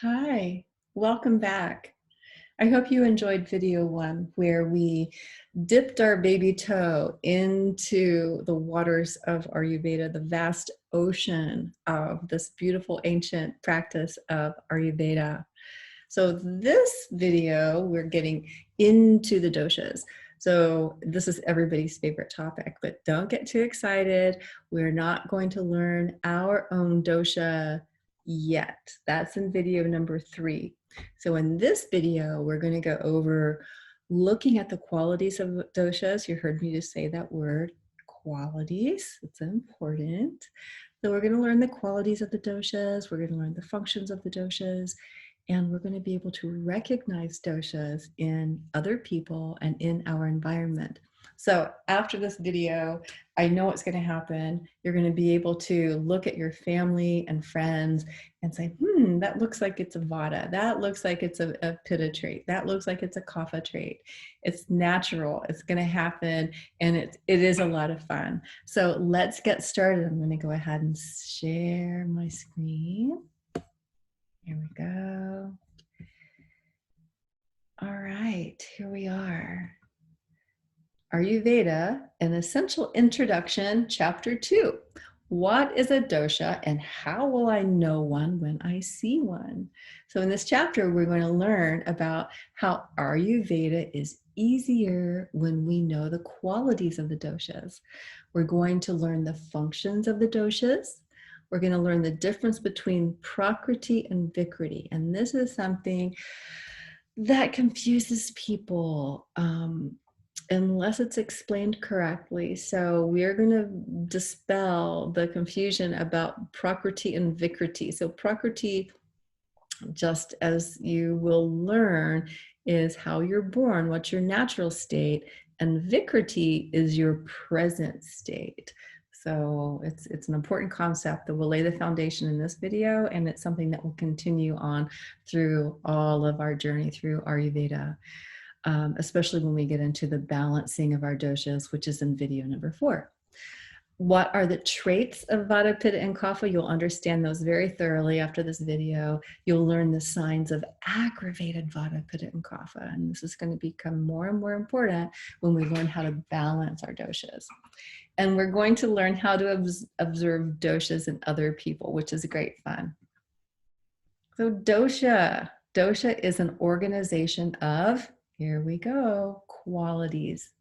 Hi, welcome back. I hope you enjoyed video one where we dipped our baby toe into the waters of Ayurveda, the vast ocean of this beautiful ancient practice of Ayurveda. So this video, we're getting into the doshas. So this is everybody's favorite topic, but don't get too excited. We're not going to learn our own dosha yet. That's in video number 3. So in this video, we're going to go over looking at the qualities of doshas. You heard me just say that word, qualities. It's important. So we're going to learn the qualities of the doshas. We're going to learn the functions of the doshas. And we're going to be able to recognize doshas in other people and in our environment. So after this video, I know what's going to happen. You're going to be able to look at your family and friends and say, that looks like it's a vata. That looks like it's a pitta trait. That looks like it's a kapha trait. It's natural. It's going to happen. And it is a lot of fun. So let's get started. I'm going to go ahead and share my screen. Here we go. All right, here we are. Ayurveda, an essential introduction, chapter 2. What is a dosha and how will I know one when I see one? So in this chapter, we're going to learn about how Ayurveda is easier when we know the qualities of the doshas. We're going to learn the functions of the doshas. We're going to learn the difference between prakriti and vikriti. And this is something that confuses people unless it's explained correctly. So we're going to dispel the confusion about prakriti and vikriti. So prakriti, just as you will learn, is how you're born, what's your natural state, and vikriti is your present state. So it's an important concept that will lay the foundation in this video, and it's something that will continue on through all of our journey through Ayurveda, especially when we get into the balancing of our doshas, which is in video number 4. What are the traits of Vata, Pitta, and Kapha? You'll understand those very thoroughly after this video. You'll learn the signs of aggravated Vata, Pitta, and Kapha. And this is going to become more and more important when we learn how to balance our doshas. And we're going to learn how to observe doshas in other people, which is great fun. So dosha is an organization of, here we go, qualities.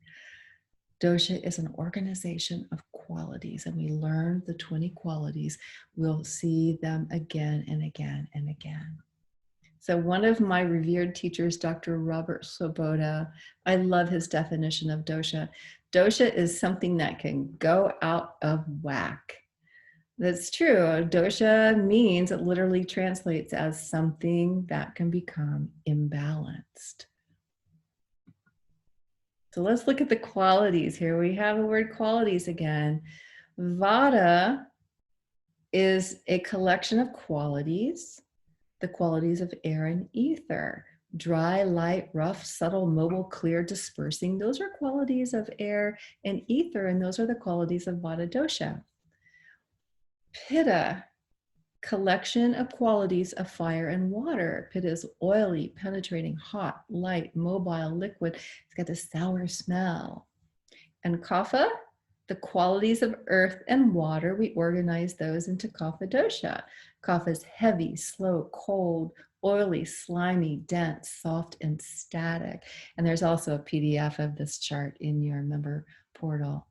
Dosha is an organization of qualities, and we learn the 20 qualities. We'll see them again and again and again. So one of my revered teachers, Dr. Robert Svoboda, I love his definition of dosha. Dosha is something that can go out of whack. That's true. Dosha means, it literally translates as something that can become imbalanced. So let's look at the qualities. Here we have the word qualities again. Vata is a collection of qualities, the qualities of air and ether. Dry, light, rough, subtle, mobile, clear, dispersing. Those are qualities of air and ether, and those are the qualities of Vata dosha. Pitta, collection of qualities of fire and water. Pitta is oily, penetrating, hot, light, mobile, liquid. It's got a sour smell. And Kapha, the qualities of earth and water. We organize those into Kapha dosha. Kapha is heavy, slow, cold, oily, slimy, dense, soft, and static. And there's also a PDF of this chart in your member portal.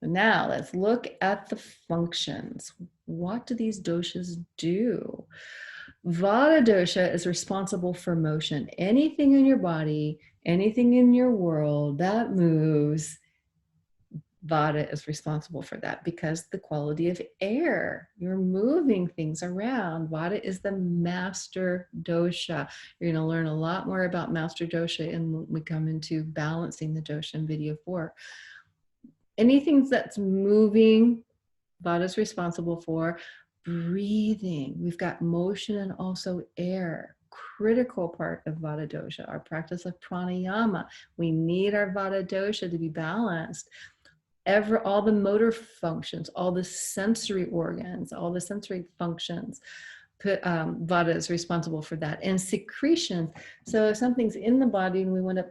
Now let's look at the functions. What do these doshas do? Vata dosha is responsible for motion. Anything in your body, anything in your world that moves, Vata is responsible for that because the quality of air, you're moving things around. Vata is the master dosha. You're going to learn a lot more about master dosha when we come into balancing the dosha in video 4. Anything that's moving, Vata is responsible for. Breathing, we've got motion and also air. Critical part of Vata dosha, our practice of pranayama. We need our Vata dosha to be balanced. All the motor functions, all the sensory organs, all the sensory functions, Vata is responsible for that. And secretion. So if something's in the body and we want to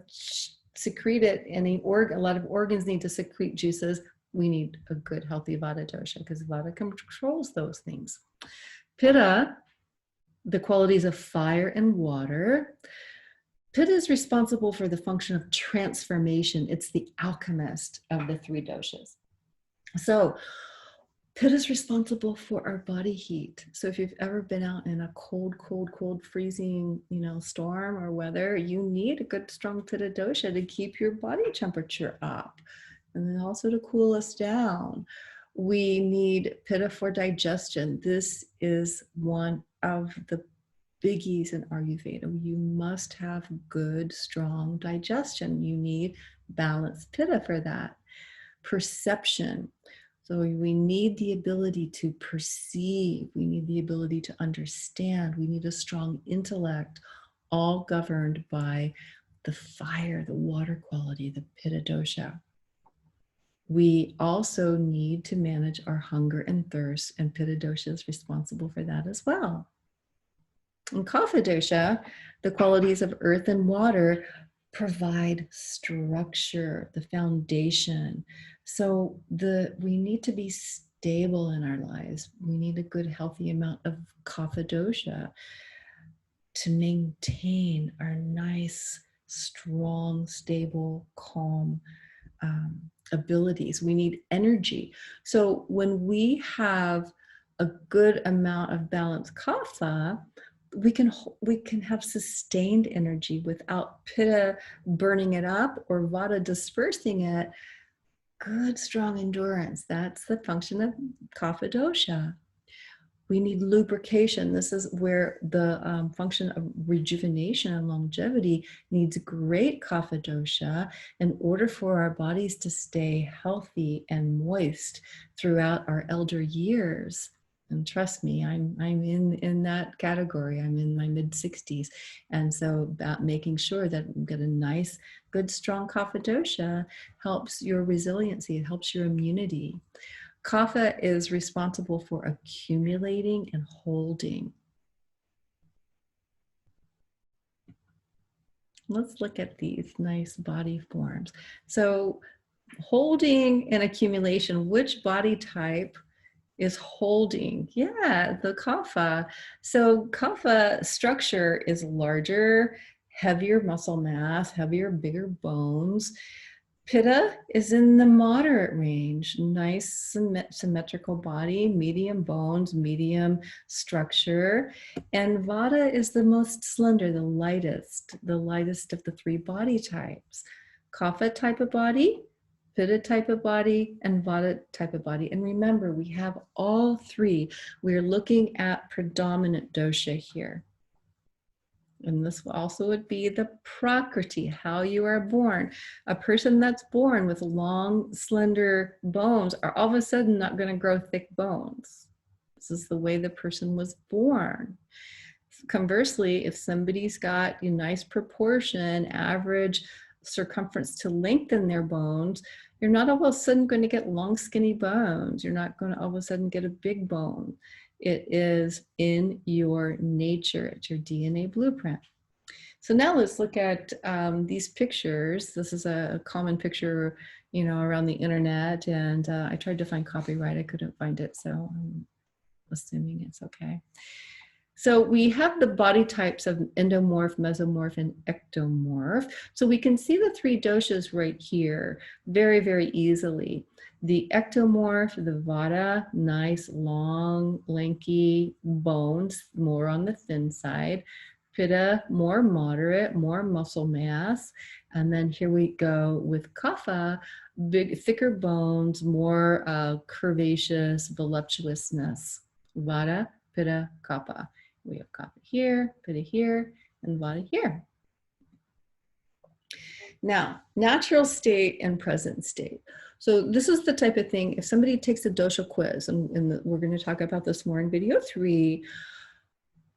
secrete it, and a lot of organs need to secrete juices, we need a good healthy Vata dosha, because Vata controls those things. Pitta, the qualities of fire and water. Pitta is responsible for the function of transformation. It's the alchemist of the three doshas. So Pitta is responsible for our body heat. So if you've ever been out in a cold, freezing, storm or weather, you need a good, strong Pitta dosha to keep your body temperature up, and then also to cool us down. We need Pitta for digestion. This is one of the biggies in Ayurveda. You must have good, strong digestion. You need balanced Pitta for that. Perception. So we need the ability to perceive. We need the ability to understand. We need a strong intellect, all governed by the fire, the water quality, the Pitta dosha. We also need to manage our hunger and thirst, and Pitta dosha is responsible for that as well. In Kapha dosha, the qualities of earth and water provide structure, the foundation. So we need to be stable in our lives. We need a good, healthy amount of Kapha dosha to maintain our nice, strong, stable, calm abilities. We need energy. So when we have a good amount of balanced Kapha, we can have sustained energy without Pitta burning it up or Vata dispersing it. Good, strong endurance. That's the function of Kapha dosha. We need lubrication. This is where the function of rejuvenation and longevity needs great Kapha dosha in order for our bodies to stay healthy and moist throughout our elder years. And trust me, I'm in that category. I'm in my mid-60s. And so about making sure that we get a nice, good, strong Kapha dosha helps your resiliency. It helps your immunity. Kapha is responsible for accumulating and holding. Let's look at these nice body forms. So holding and accumulation, which body type is holding? Yeah, the Kapha. So Kapha structure is larger, heavier muscle mass, heavier, bigger bones. Pitta is in the moderate range, nice symmetrical body, medium bones, medium structure. And Vata is the most slender, the lightest of the three body types. Kapha type of body, Pitta type of body, and Vata type of body. And remember, we have all three. We're looking at predominant dosha here. And this also would be the prakriti, how you are born. A person that's born with long, slender bones are all of a sudden not going to grow thick bones. This is the way the person was born. Conversely, if somebody's got a nice proportion, average circumference to length in their bones, you're not all of a sudden going to get long, skinny bones. You're not going to all of a sudden get a big bone. It is in your nature. It's your DNA blueprint. So now let's look at these pictures. This is a common picture, around the internet, and I tried to find copyright. I couldn't find it, so I'm assuming it's okay. So we have the body types of endomorph, mesomorph, and ectomorph. So we can see the three doshas right here very, very easily. The ectomorph, the Vata, nice, long, lanky bones, more on the thin side. Pitta, more moderate, more muscle mass. And then here we go with Kapha, big, thicker bones, more curvaceous, voluptuousness. Vata, Pitta, Kapha. We have Kapha here, Pitta here, and Vata here. Now, natural state and present state. So this is the type of thing, if somebody takes a dosha quiz, and we're going to talk about this more in video 3,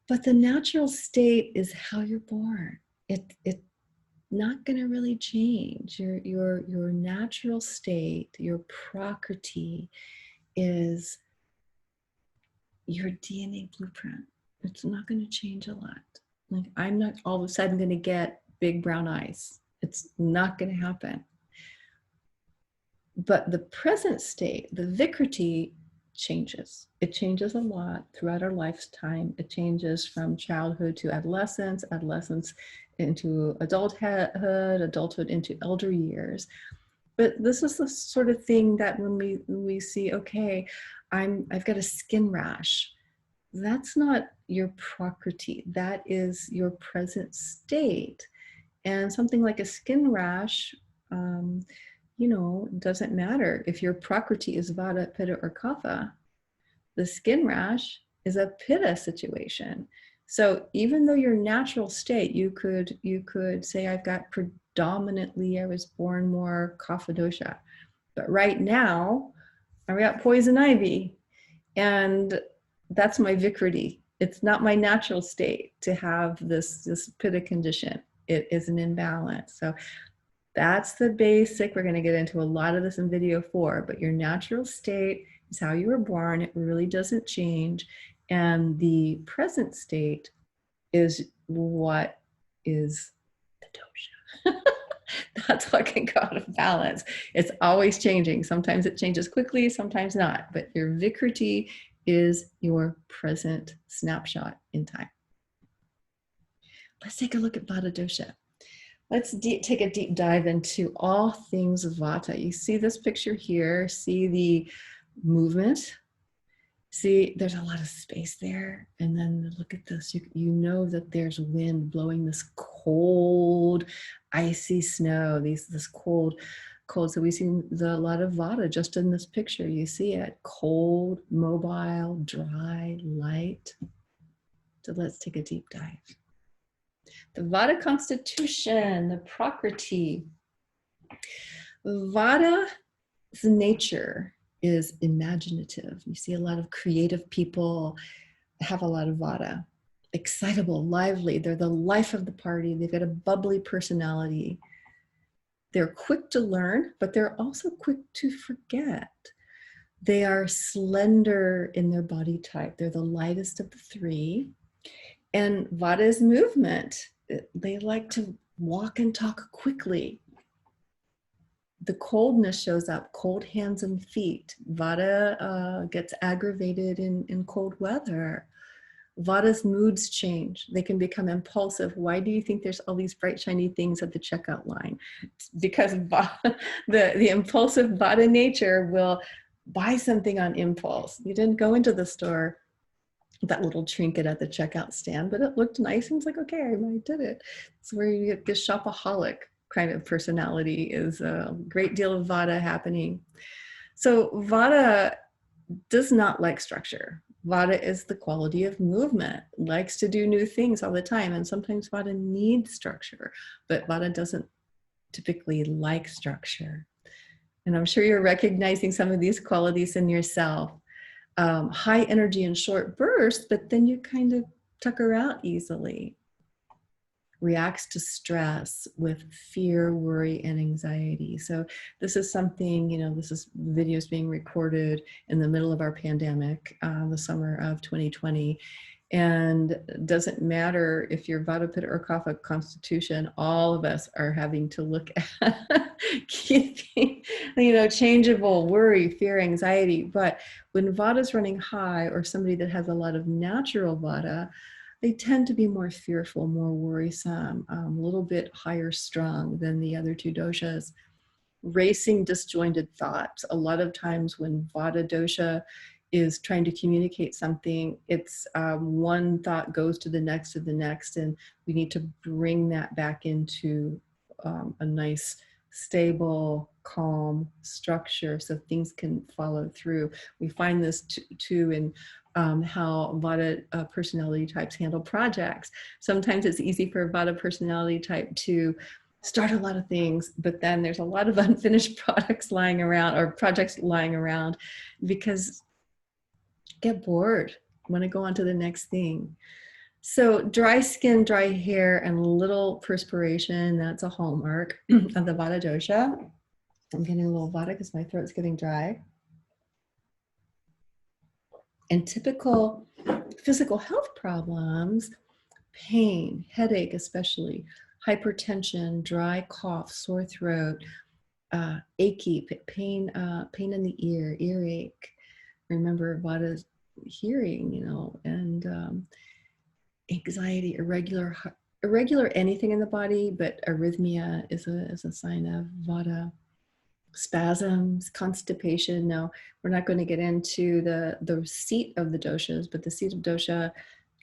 but the natural state is how you're born. It's not going to really change. Your natural state, your prakriti, is your DNA blueprint. it's not going to change a lot. Like, I'm not all of a sudden going to get big brown eyes. It's not going to happen. But the present state, the Vikriti, changes. It changes a lot throughout our lifetime. It changes from childhood to adolescence, adolescence into adulthood, adulthood into elder years. But this is the sort of thing that when we see, okay, I've got a skin rash. That's not your prakriti. That is your present state. And something like a skin rash, doesn't matter if your prakriti is vata, pitta, or kapha. The skin rash is a pitta situation. So even though your natural state, you could say, I've got predominantly, I was born more kapha dosha, but right now I've got poison ivy, and that's my vikriti. It's not my natural state to have this pitta condition. It is an imbalance. So that's the basic. We're going to get into a lot of this in video 4, but your natural state is how you were born. It really doesn't change. And the present state is what is the dosha. That's what can go out of balance. It's always changing. Sometimes it changes quickly, sometimes not. But your vikriti is your present snapshot in time. Let's take a look at vata dosha. Let's take a deep dive into all things vata. You see this picture here, see the movement, see there's a lot of space there. And then look at this, you know that there's wind blowing this cold, icy snow, this cold. So we see a lot of vata just in this picture. You see it, cold, mobile, dry, light. So let's take a deep dive. The vata constitution, the prakriti. Vata's nature is imaginative. You see a lot of creative people have a lot of vata. Excitable, lively. They're the life of the party. They've got a bubbly personality. They're quick to learn, but they're also quick to forget. They are slender in their body type. They're the lightest of the three. And vata is movement. They like to walk and talk quickly. The coldness shows up, cold hands and feet. Vata gets aggravated in cold weather. Vata's moods change. They can become impulsive. Why do you think there's all these bright, shiny things at the checkout line? Because the impulsive vata nature will buy something on impulse. You didn't go into the store, that little trinket at the checkout stand, but it looked nice and it's like, okay, I did it. It's where you get this shopaholic kind of personality, is a great deal of vata happening. So vata does not like structure. Vata is the quality of movement, likes to do new things all the time. And sometimes vata needs structure, but vata doesn't typically like structure. And I'm sure you're recognizing some of these qualities in yourself. High energy and short bursts, but then you kind of tucker out easily. Reacts to stress with fear, worry, and anxiety. So this is something, this is videos being recorded in the middle of our pandemic, the summer of 2020. And it doesn't matter if you're vata, pitta, or kapha constitution, all of us are having to look at keeping, changeable worry, fear, anxiety. But when vata is running high, or somebody that has a lot of natural vata, they tend to be more fearful, more worrisome, a little bit higher strung than the other two doshas. Racing, disjointed thoughts. A lot of times when vata dosha is trying to communicate something, it's one thought goes to the next, and we need to bring that back into a nice, stable, calm structure so things can follow through. We find this too in how vata personality types handle projects. Sometimes it's easy for a vata personality type to start a lot of things, but then there's a lot of unfinished projects lying around because get bored, want to go on to the next thing. So dry skin, dry hair, and little perspiration, that's a hallmark of the vata dosha. I'm getting a little vata because my throat's getting dry. And typical physical health problems, pain, headache especially, hypertension, dry cough, sore throat, achy, pain in the ear, earache. Remember Vada's hearing, and anxiety, irregular anything in the body, but arrhythmia is a sign of Vata. Spasms, constipation. Now, we're not going to get into the seat of the doshas, but the seat of dosha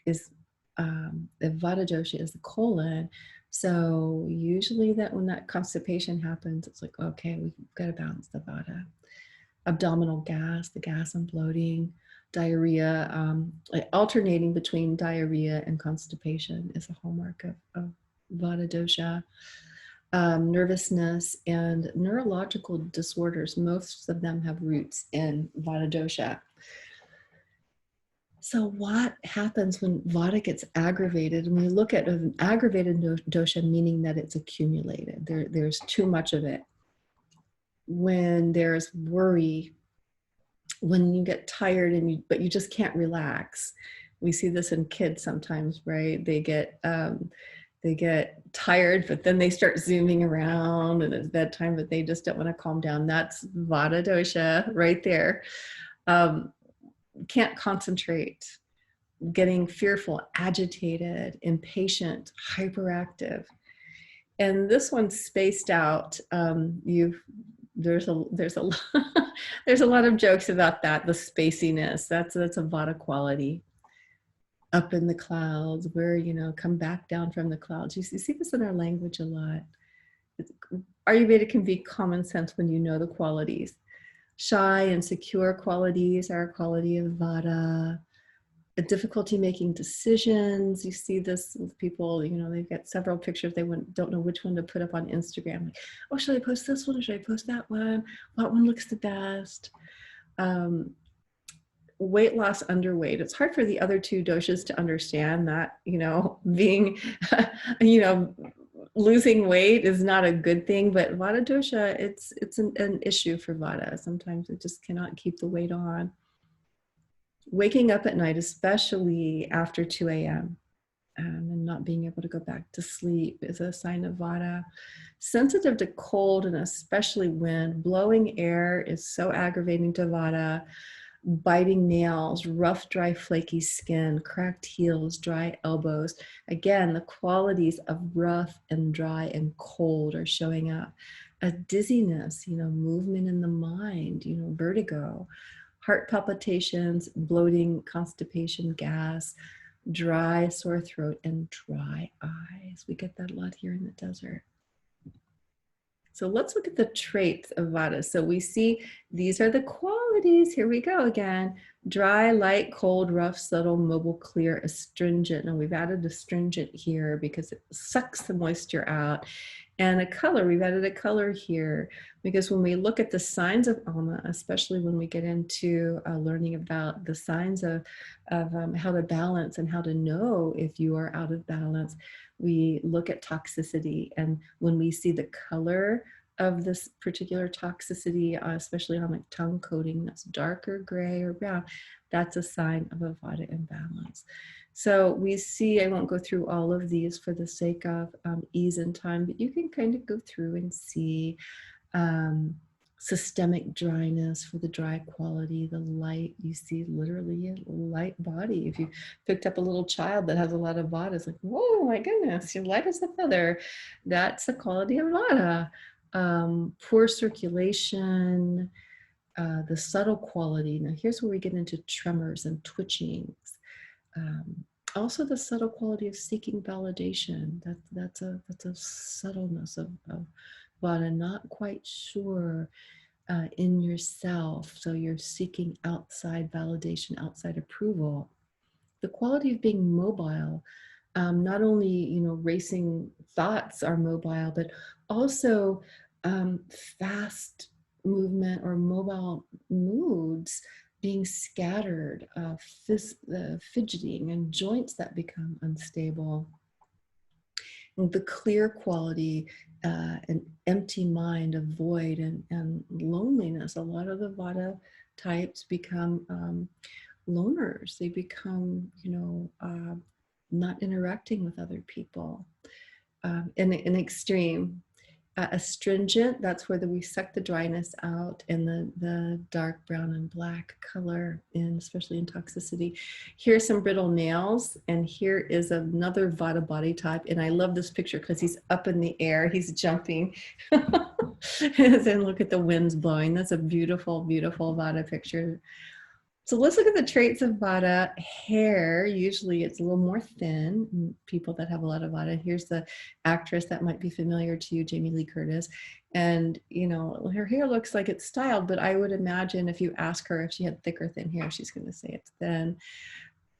is the Vata dosha is the colon. So usually that when that constipation happens, it's like, okay, we've got to balance the Vata. Abdominal gas, the gas and bloating, diarrhea, alternating between diarrhea and constipation is a hallmark of Vata dosha. Nervousness and neurological disorders, most of them have roots in Vata dosha. So what happens when Vata gets aggravated? And we look at an aggravated dosha, meaning that it's accumulated. There's too much of it. When there's worry, when you get tired but you just can't relax. We see this in kids sometimes, right? They get tired, but then they start zooming around and it's bedtime, but they just don't want to calm down. That's Vata dosha right there. Can't concentrate, getting fearful, agitated, impatient, hyperactive. And this one's spaced out. There's a there's a lot of jokes about that, the spaciness. That's a Vata quality. Up in the clouds, where, come back down from the clouds. You see this in our language a lot. Ayurveda can be common sense when you know the qualities. Shy and secure qualities are a quality of Vata. A difficulty making decisions. You see this with people, they've got several pictures. They don't know which one to put up on Instagram. Like, oh, should I post this one or should I post that one? What one looks the best? Weight loss, underweight. It's hard for the other two doshas to understand that, being, losing weight is not a good thing, but Vata dosha, it's an issue for Vata. Sometimes it just cannot keep the weight on. Waking up at night, especially after 2 a.m. And not being able to go back to sleep is a sign of Vata. Sensitive to cold and especially wind. Blowing air is so aggravating to Vata. Biting nails, rough, dry, flaky skin, cracked heels, dry elbows. Again, the qualities of rough and dry and cold are showing up. A dizziness, movement in the mind, vertigo, heart palpitations, bloating, constipation, gas, dry, sore throat, and dry eyes. We get that a lot here in the desert. So let's look at the traits of Vata. So we see these are the qualities. Here we go again. Dry, light, cold, rough, subtle, mobile, clear, astringent. And we've added astringent here because it sucks the moisture out. And a color, we've added a color here because when we look at the signs of Ama, especially when we get into learning about the signs of how to balance and how to know if you are out of balance, we look at toxicity. And when we see the color of this particular toxicity, especially on like tongue coating, that's darker gray or brown, that's a sign of a Vata imbalance. So we see, I won't go through all of these for the sake of ease and time, but you can kind of go through and see systemic dryness for the dry quality, the light, you see literally a light body. If you picked up a little child that has a lot of Vata, it's like, whoa, my goodness, you're light as a feather. That's the quality of Vata. Poor circulation, the subtle quality. Now here's where we get into tremors and twitchings. Also the subtle quality of seeking validation. That's a subtleness of Vata, not quite sure in yourself. So you're seeking outside validation, outside approval. The quality of being mobile, not only, racing thoughts are mobile, but also fast movement or mobile moods, being scattered, fidgeting, and joints that become unstable. And the clear quality, an empty mind, a void, and loneliness. A lot of the Vata types become loners. They become, not interacting with other people. In an extreme. Astringent, that's where we suck the dryness out, and the dark brown and black color, in especially in toxicity. Here's some brittle nails, and here is another Vata body type. And I love this picture because he's up in the air, he's jumping. And look at the winds blowing. That's a beautiful, beautiful Vata picture. So let's look at the traits of Vata. Hair, usually it's a little more thin. People that have a lot of Vata. Here's the actress that might be familiar to you, Jamie Lee Curtis. And, her hair looks like it's styled, but I would imagine if you ask her if she had thick or thin hair, she's going to say it's thin.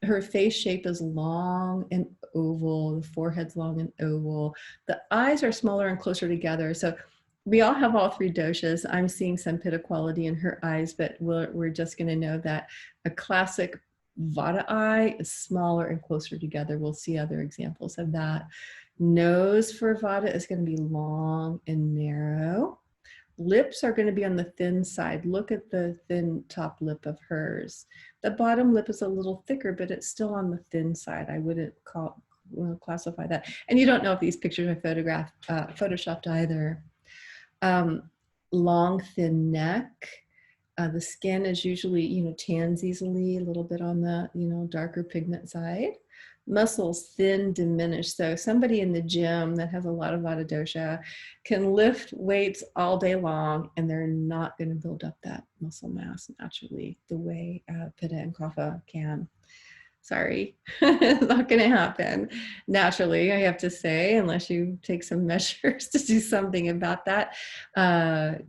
Her face shape is long and oval. The forehead's long and oval. The eyes are smaller and closer together. So we all have all three doshas. I'm seeing some pitta quality in her eyes, but we're just going to know that a classic Vata eye is smaller and closer together. We'll see other examples of that. Nose for Vata is going to be long and narrow. Lips are going to be on the thin side. Look at the thin top lip of hers. The bottom lip is a little thicker, but it's still on the thin side. I wouldn't classify that. And you don't know if these pictures are photoshopped either. Long, thin neck. The skin is usually, tans easily, a little bit on the, darker pigment side. Muscles, thin, diminished. So somebody in the gym that has a lot of Vata dosha can lift weights all day long, and they're not going to build up that muscle mass naturally the way Pitta and Kapha can. Sorry, it's not going to happen naturally, I have to say, unless you take some measures to do something about that.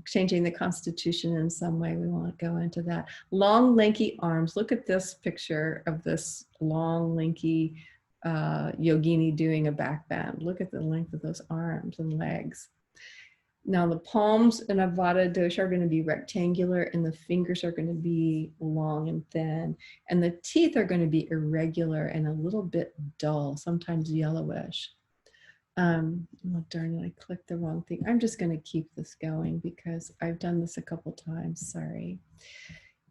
Changing the constitution in some way, we won't go into that. Long, lanky arms. Look at this picture of this long, lanky yogini doing a back bend. Look at the length of those arms and legs. Now the palms in a Vata dosha are going to be rectangular, and the fingers are going to be long and thin, and the teeth are going to be irregular and a little bit dull, sometimes yellowish. Oh darn it, I clicked the wrong thing. I'm just going to keep this going because I've done this a couple times, sorry.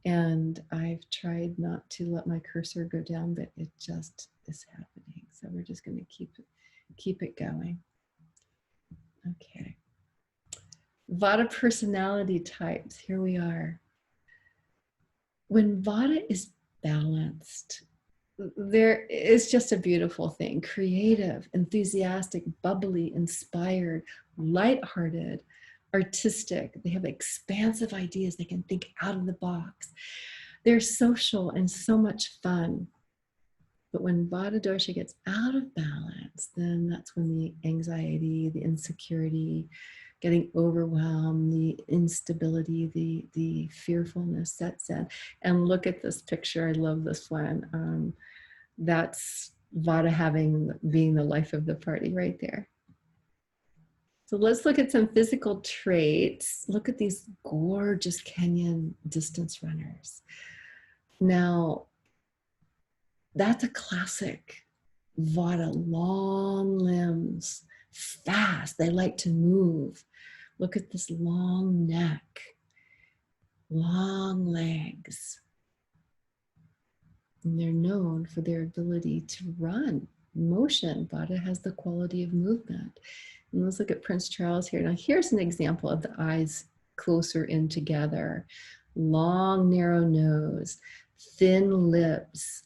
And I've tried not to let my cursor go down, but it just is happening. So we're just going to keep it going. Okay. Vata personality types, here we are. When Vata is balanced, there is just a beautiful thing. Creative, enthusiastic, bubbly, inspired, lighthearted, artistic. They have expansive ideas. They can think out of the box. They're social and so much fun. But when Vata dosha gets out of balance, then that's when the anxiety, the insecurity, getting overwhelmed, the instability, the fearfulness sets in. And look at this picture. I love this one. That's Vata being the life of the party right there. So let's look at some physical traits. Look at these gorgeous Kenyan distance runners. Now, that's a classic Vata, long limbs, fast. They like to move. Look at this long neck, long legs. And they're known for their ability to run. Motion. Vata has the quality of movement. And let's look at Prince Charles here. Now here's an example of the eyes closer in together. Long, narrow nose, thin lips,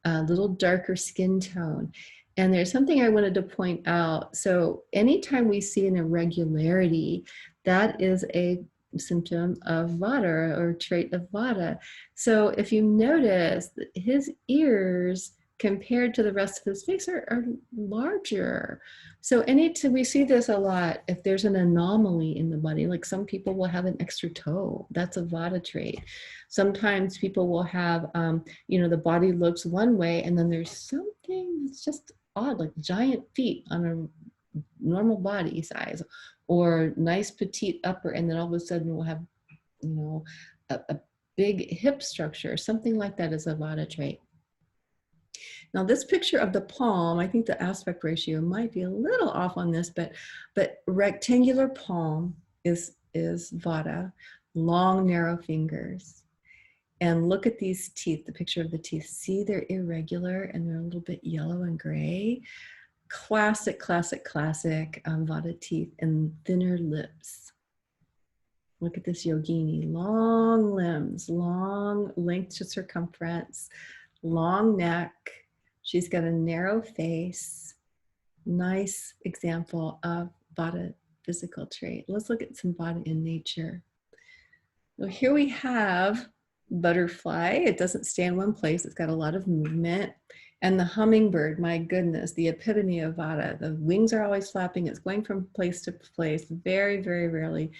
a little darker skin tone. And there's something I wanted to point out. So anytime we see an irregularity, that is a symptom of Vata or trait of Vata. So if you notice, his ears compared to the rest of his face are larger. So we see this a lot if there's an anomaly in the body, like some people will have an extra toe. That's a Vata trait. Sometimes people will have, the body looks one way and then there's something that's just odd, like giant feet on a normal body size, or nice petite upper, and then all of a sudden we'll have, a big hip structure. Something like that is a Vata trait. Now this picture of the palm, I think the aspect ratio might be a little off on this, but rectangular palm is Vata, long narrow fingers. And look at these teeth, the picture of the teeth. See, they're irregular and they're a little bit yellow and gray. Classic, classic, classic Vata teeth and thinner lips. Look at this yogini, long limbs, long length to circumference, long neck. She's got a narrow face. Nice example of Vata physical trait. Let's look at some Vata in nature. Well, here we have butterfly. It doesn't stay in one place. It's got a lot of movement. And the hummingbird, my goodness, the epitome of Vata. The wings are always flapping. It's going from place to place. Very, very rarely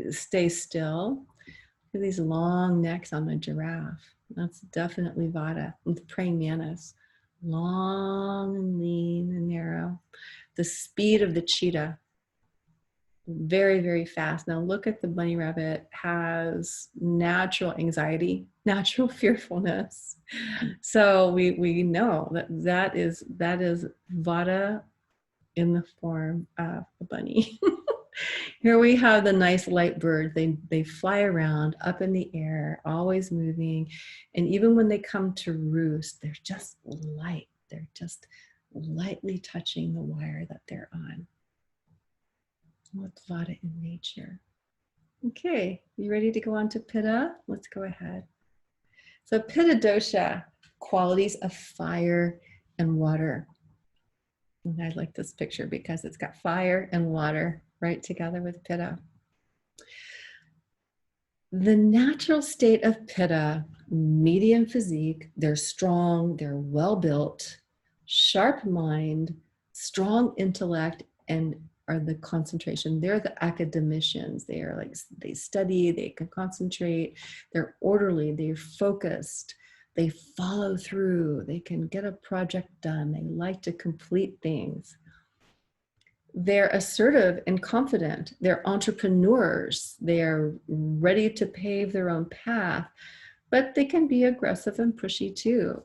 stays still. Look at these long necks on the giraffe. That's definitely Vata. And the praying mantis, long and lean and narrow. The speed of the cheetah, very, very fast. Now look at the bunny rabbit, has natural anxiety, natural fearfulness. So we know that is Vata in the form of a bunny. Here we have the nice light bird. They fly around up in the air, always moving. And even when they come to roost, they're just light. They're just lightly touching the wire that they're on. What's Vata in nature? Okay, you ready to go on to Pitta? Let's go ahead. So Pitta dosha, qualities of fire and water. And I like this picture because it's got fire and water right together with Pitta. The natural state of Pitta, medium physique, they're strong, they're well-built, sharp mind, strong intellect, and are the concentration. They're the academicians. They are like, they study, they can concentrate, they're orderly, they're focused, they follow through, they can get a project done, they like to complete things. They're assertive and confident. They're entrepreneurs. They're ready to pave their own path, but they can be aggressive and pushy too.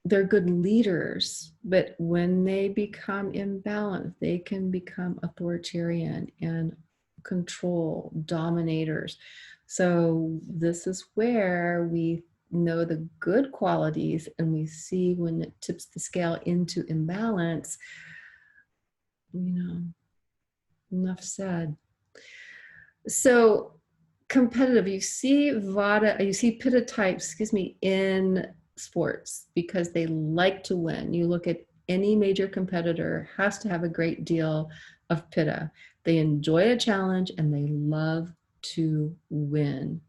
They're good leaders, but when they become imbalanced, they can become authoritarian and control, dominators. So this is where we know the good qualities, and we see when it tips the scale into imbalance, enough said. So competitive, you see Vata, you see Pitta types, in sports because they like to win. You look at any major competitor, has to have a great deal of Pitta. They enjoy a challenge and they love to win.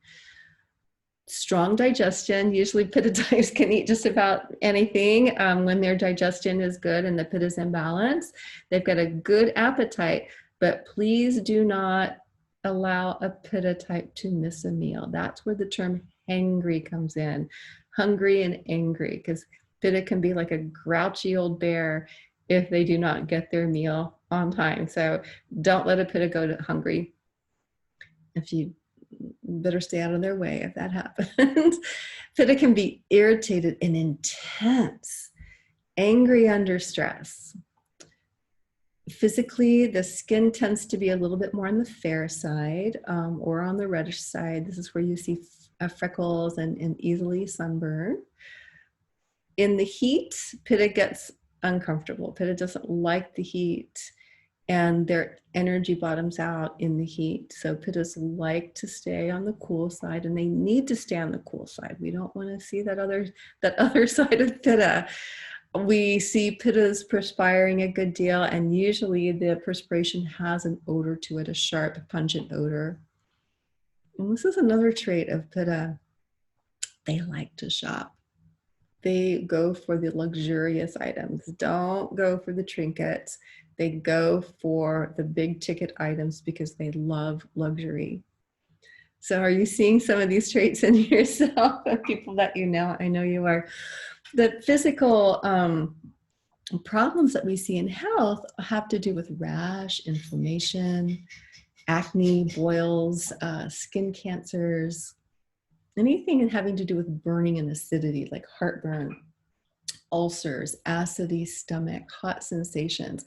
Strong digestion, usually Pitta types can eat just about anything when their digestion is good and the Pitta is in balance. They've got a good appetite, but please do not allow a Pitta type to miss a meal. That's where the term hangry comes in, hungry and angry, because Pitta can be like a grouchy old bear if they do not get their meal on time. So don't let a Pitta go to hungry. If you better stay out of their way if that happens. Pitta can be irritated and intense, angry under stress. Physically, the skin tends to be a little bit more on the fair side or on the reddish side. This is where you see freckles and easily sunburn. In the heat, Pitta gets uncomfortable. Pitta doesn't like the heat, and their energy bottoms out in the heat. So Pittas like to stay on the cool side, and they need to stay on the cool side. We don't want to see that other side of Pitta. We see Pittas perspiring a good deal, and usually the perspiration has an odor to it, a sharp, pungent odor. And this is another trait of Pitta. They like to shop. They go for the luxurious items. Don't go for the trinkets. They go for the big ticket items because they love luxury. So are you seeing some of these traits in yourself, people that you know? I know you are. The physical problems that we see in health have to do with rash, inflammation, acne, boils, skin cancers, anything having to do with burning and acidity, like heartburn, ulcers, acidy stomach, hot sensations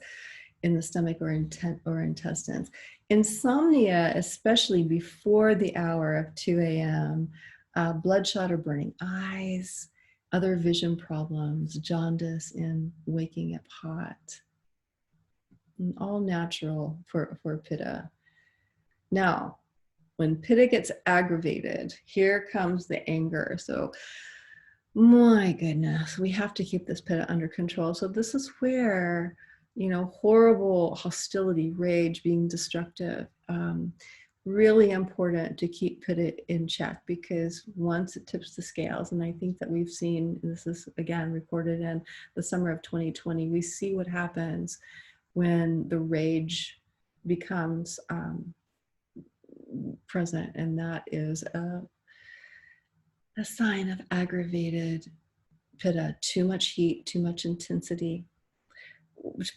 in the stomach or intestines. Insomnia, especially before the hour of 2 a.m., bloodshot or burning eyes, other vision problems, jaundice, and waking up hot. And all natural for Pitta. Now, when Pitta gets aggravated, here comes the anger. So, my goodness, we have to keep this Pitta under control. So this is where, horrible hostility, rage, being destructive, really important to keep Pitta in check, because once it tips the scales, and I think that we've seen, this is again recorded in the summer of 2020, we see what happens when the rage becomes present, and that is a sign of aggravated Pitta, too much heat, too much intensity.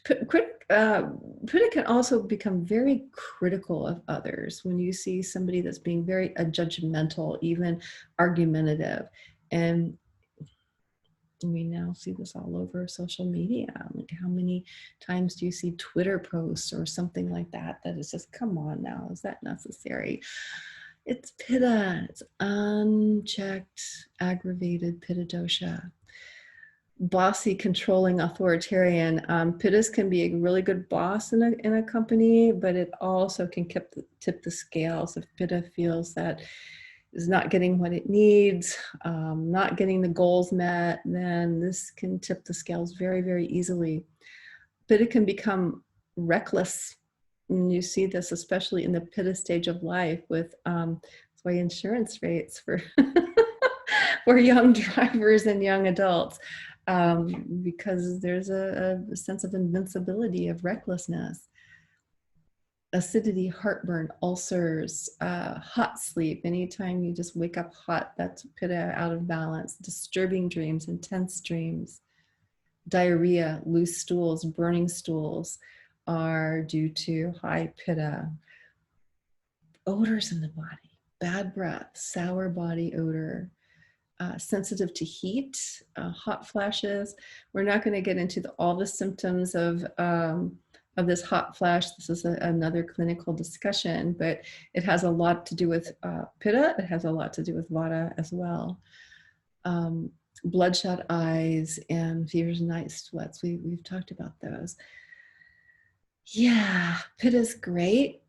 Pitta can also become very critical of others when you see somebody that's being very judgmental, even argumentative. And we now see this all over social media. Like, how many times do you see Twitter posts or something like that is just, come on now, is that necessary? It's Pitta. It's unchecked, aggravated Pitta dosha. Bossy, controlling, authoritarian. Pittas can be a really good boss in a company, but it also can tip the scales if Pitta feels that is not getting what it needs, not getting the goals met. Then this can tip the scales very, very easily. Pitta can become reckless. And you see this especially in the Pitta stage of life with that's why insurance rates for for young drivers and young adults, because there's a sense of invincibility, of recklessness. Acidity, heartburn, ulcers, hot sleep. Anytime you just wake up hot, that's Pitta out of balance. Disturbing dreams, intense dreams. Diarrhea, loose stools, burning stools are due to high Pitta. Odors in the body, bad breath, sour body odor. Sensitive to heat, hot flashes. We're not going to get into all the symptoms of this hot flash. This is another clinical discussion, but it has a lot to do with Pitta. It has a lot to do with Vata as well. Bloodshot eyes and fevers and night sweats. We've talked about those. Yeah, Pitta's great.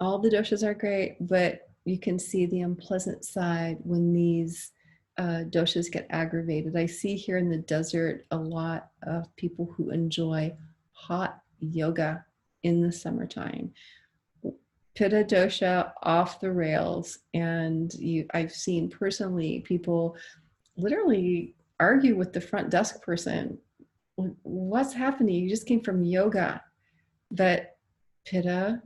All the doshas are great, but you can see the unpleasant side when these doshas get aggravated. I see here in the desert a lot of people who enjoy hot yoga in the summertime. Pitta dosha off the rails, and I've seen personally people literally argue with the front desk person. What's happening? You just came from yoga. But Pitta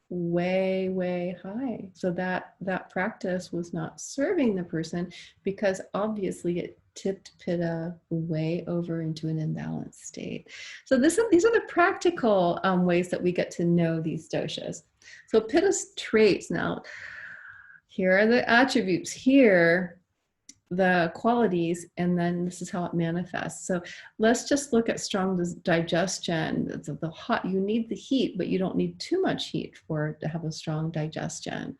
way, way high. So that practice was not serving the person, because obviously it tipped Pitta way over into an imbalanced state. So these are the practical ways that we get to know these doshas. So Pitta's traits. Now, here are the attributes. Here, the qualities, and then this is how it manifests. So let's just look at strong digestion. The hot, you need the heat, but you don't need too much heat to have a strong digestion.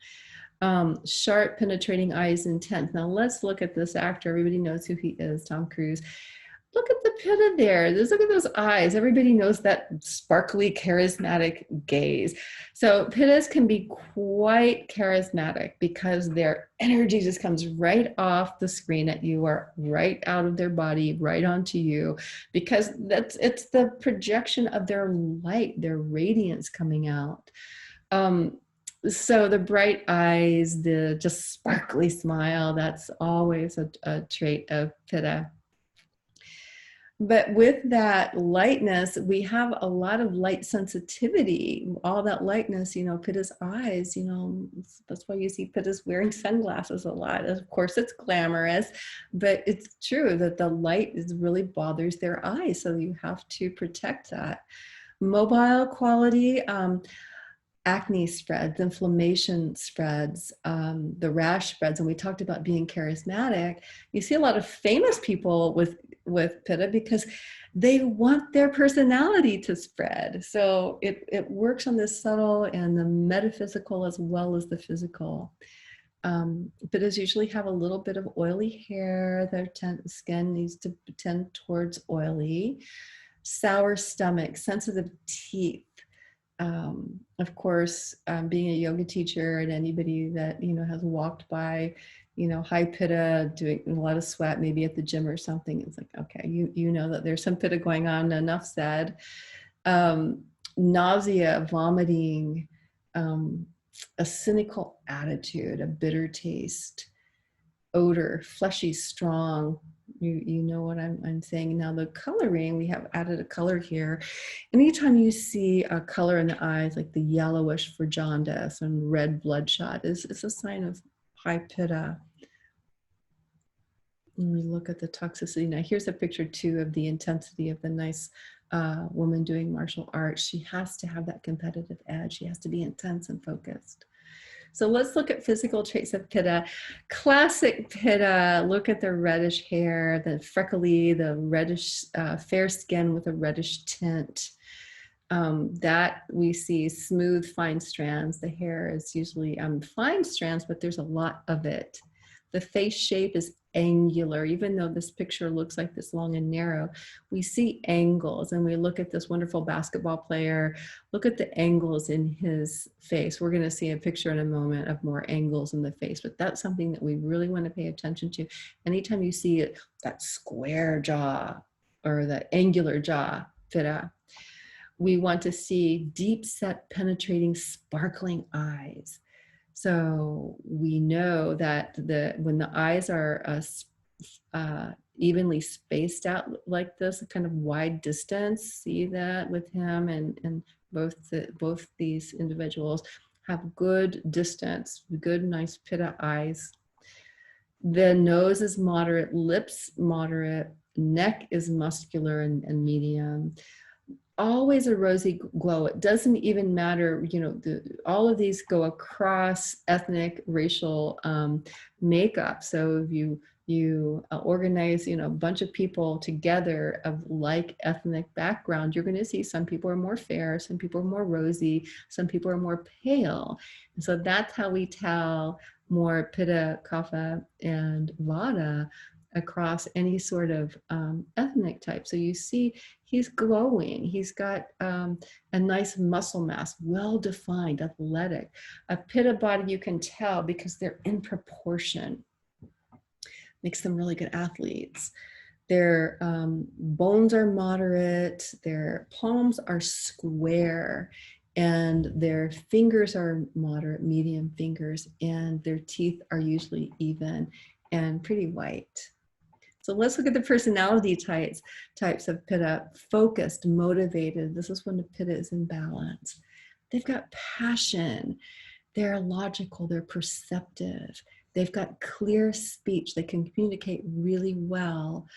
Sharp, penetrating eyes, intent. Now let's look at this actor. Everybody knows who he is, Tom Cruise. Look at the Pitta there. Look at those eyes. Everybody knows that sparkly, charismatic gaze. So Pittas can be quite charismatic because their energy just comes right off the screen at you, or right out of their body, right onto you, because it's the projection of their light, their radiance coming out. So the bright eyes, the just sparkly smile, that's always a trait of Pitta. But with that lightness, we have a lot of light sensitivity. All that lightness, Pitta's eyes, that's why you see Pitta's wearing sunglasses a lot. Of course, it's glamorous, but it's true that the light really bothers their eyes. So you have to protect that. Mobile quality, acne spreads, inflammation spreads, the rash spreads, and we talked about being charismatic. You see a lot of famous people with Pitta because they want their personality to spread. So it works on the subtle and the metaphysical as well as the physical. Pittas usually have a little bit of oily hair. Their skin needs to tend towards oily. Sour stomach, sensitive teeth. Of course, being a yoga teacher and anybody that, has walked by, high pitta, doing a lot of sweat, maybe at the gym or something, it's like, okay, you know that there's some pitta going on, enough said. Nausea, vomiting, a cynical attitude, a bitter taste, odor, fleshy, strong. You know what I'm saying. Now the coloring, we have added a color here. Anytime you see a color in the eyes, like the yellowish for jaundice and red bloodshot, is a sign of high pitta. When we look at the toxicity, now here's a picture too of the intensity of the nice woman doing martial arts. She has to have that competitive edge. She has to be intense and focused. So let's look at physical traits of pitta. Classic pitta, look at the reddish hair, the freckly, the reddish, fair skin with a reddish tint. That we see smooth, fine strands. The hair is usually fine strands, but there's a lot of it. The face shape is angular, even though this picture looks like this long and narrow, we see angles. And we look at this wonderful basketball player, look at the angles in his face. We're going to see a picture in a moment of more angles in the face, but that's something that we really want to pay attention to. Anytime you see it, that square jaw or the angular jaw, pitta, we want to see deep set, penetrating, sparkling eyes. So we know that when the eyes are evenly spaced out like this, a kind of wide distance, see that with him and both these individuals have good distance, good, nice pitta eyes. The nose is moderate, lips moderate, neck is muscular and medium. Always a rosy glow. It doesn't even matter, all of these go across ethnic, racial makeup. So if you organize, a bunch of people together of like ethnic background, you're going to see some people are more fair, some people are more rosy, some people are more pale. And so that's how we tell more pitta, kapha, and vata across any sort of ethnic type. So you see he's glowing. He's got a nice muscle mass, well-defined, athletic. A pitta body, you can tell because they're in proportion. Makes them really good athletes. Their bones are moderate. Their palms are square. And their fingers are moderate, medium fingers. And their teeth are usually even and pretty white. So let's look at the personality types of pitta. Focused, motivated. This is when the pitta is in balance. They've got passion. They're logical. They're perceptive. They've got clear speech. They can communicate really well.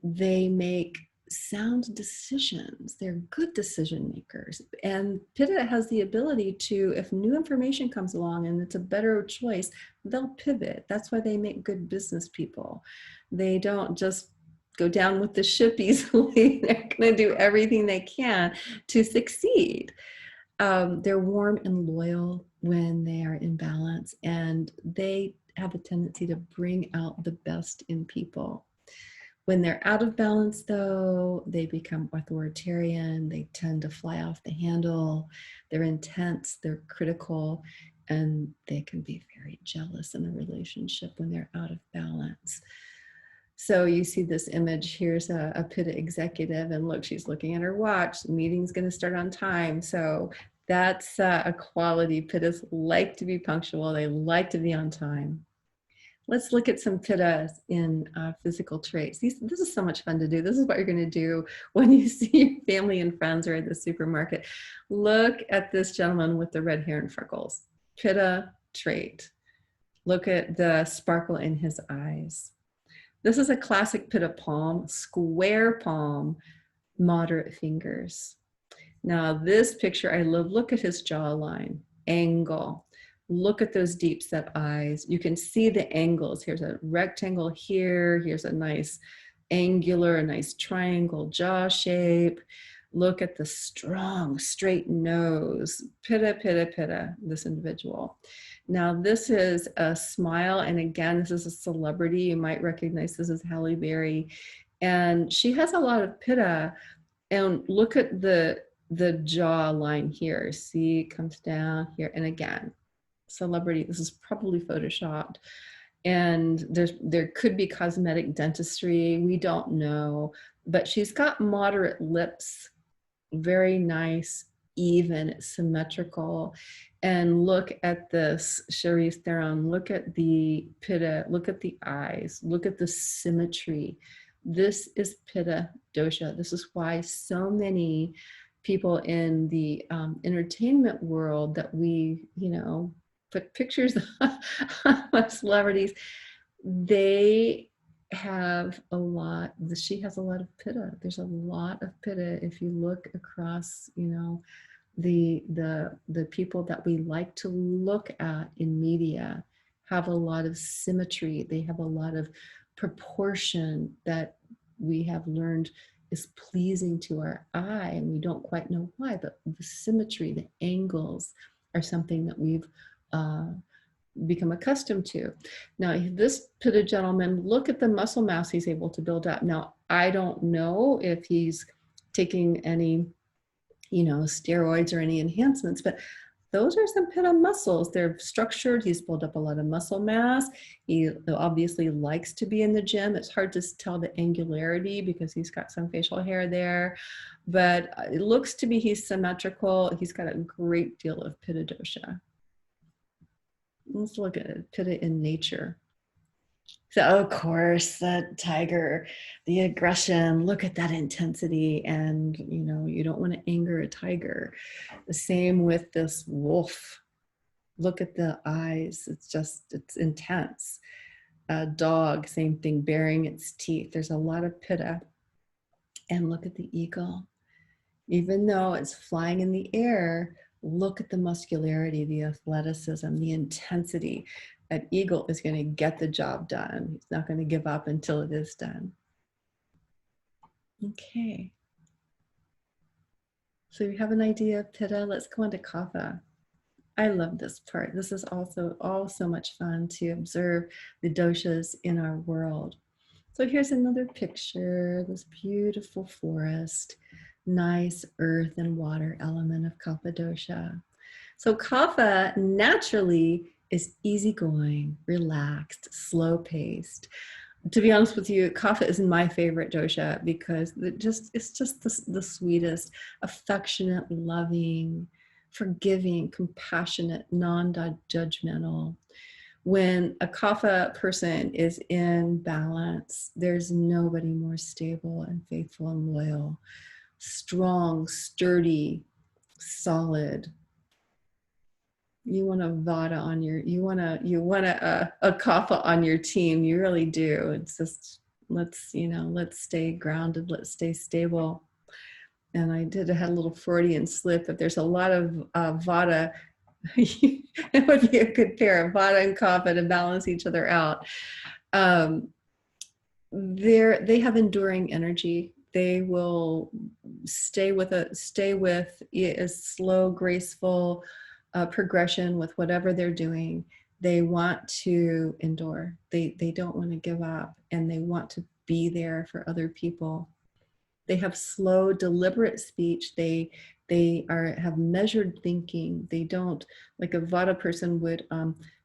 They make sound decisions. They're good decision makers. And pitta has the ability to, if new information comes along and it's a better choice, they'll pivot. That's why they make good business people. They don't just go down with the ship easily. They're going to do everything they can to succeed. They're warm and loyal when they are in balance, and they have a tendency to bring out the best in people. When they're out of balance, though, they become authoritarian. They tend to fly off the handle. They're intense. They're critical. And they can be very jealous in a relationship when they're out of balance. So you see this image. Here's a pitta executive. And look, she's looking at her watch. The meeting's going to start on time. So that's a quality. Pittas like to be punctual. They like to be on time. Let's look at some pittas in physical traits. This is so much fun to do. This is what you're going to do when you see your family and friends or at the supermarket. Look at this gentleman with the red hair and freckles. Pitta trait. Look at the sparkle in his eyes. This is a classic pitta palm, square palm, moderate fingers. Now this picture I love. Look at his jawline, angle. Look at those deep set eyes. You can see the angles. Here's a rectangle here. Here's a nice angular, a nice triangle jaw shape. Look at the strong, straight nose. Pitta, pitta, pitta, this individual. Now, this is a smile. And again, this is a celebrity. You might recognize this as Halle Berry. And she has a lot of pitta. And look at the jaw line here. See, it comes down here. And again, celebrity. This is probably photoshopped. And there could be cosmetic dentistry. We don't know. But she's got moderate lips. Very nice, even, symmetrical. And look at this, Charisse Theron. Look at the pitta. Look at the eyes. Look at the symmetry. This is pitta dosha. This is why so many people in the entertainment world that we, put pictures of celebrities, they have a lot. She has a lot of pitta. There's a lot of pitta. If you look across, the people that we like to look at in media have a lot of symmetry. They have a lot of proportion that we have learned is pleasing to our eye, and we don't quite know why, but the symmetry, the angles are something that we've become accustomed to. Now, this pitta gentleman, look at the muscle mass he's able to build up. Now, I don't know if he's taking any, steroids or any enhancements, but those are some pitta muscles. They're structured. He's built up a lot of muscle mass. He obviously likes to be in the gym. It's hard to tell the angularity because he's got some facial hair there, but it looks to be he's symmetrical. He's got a great deal of pitta dosha. Let's look at it, pitta in nature. So, of course, the tiger, the aggression, look at that intensity. And, you don't want to anger a tiger. The same with this wolf. Look at the eyes. It's intense. A dog, same thing, baring its teeth. There's a lot of pitta. And look at the eagle. Even though it's flying in the air, look at the muscularity, the athleticism, the intensity. An eagle is going to get the job done. He's not going to give up until it is done. Okay. So you have an idea of pitta. Let's go on to kapha. I love this part. This is also all so much fun to observe the doshas in our world. So here's another picture, this beautiful forest, nice earth and water element of kapha dosha. So kapha naturally is easygoing, relaxed, slow-paced. To be honest with you, kapha is my favorite dosha because it's just the sweetest, affectionate, loving, forgiving, compassionate, non-judgmental. When a kapha person is in balance, there's nobody more stable and faithful and loyal, strong, sturdy, solid. You want a vata on your, you want a kapha on your team. You really do. It's just, let's stay grounded. Let's stay stable. And I had a little Freudian slip. If there's a lot of vata, it would be a good pair of vata and kapha to balance each other out. They have enduring energy. They will stay with a slow, graceful progression with whatever they're doing. They want to endure. They don't want to give up, and they want to be there for other people. They have slow, deliberate speech. They have measured thinking. They don't, like a vata person would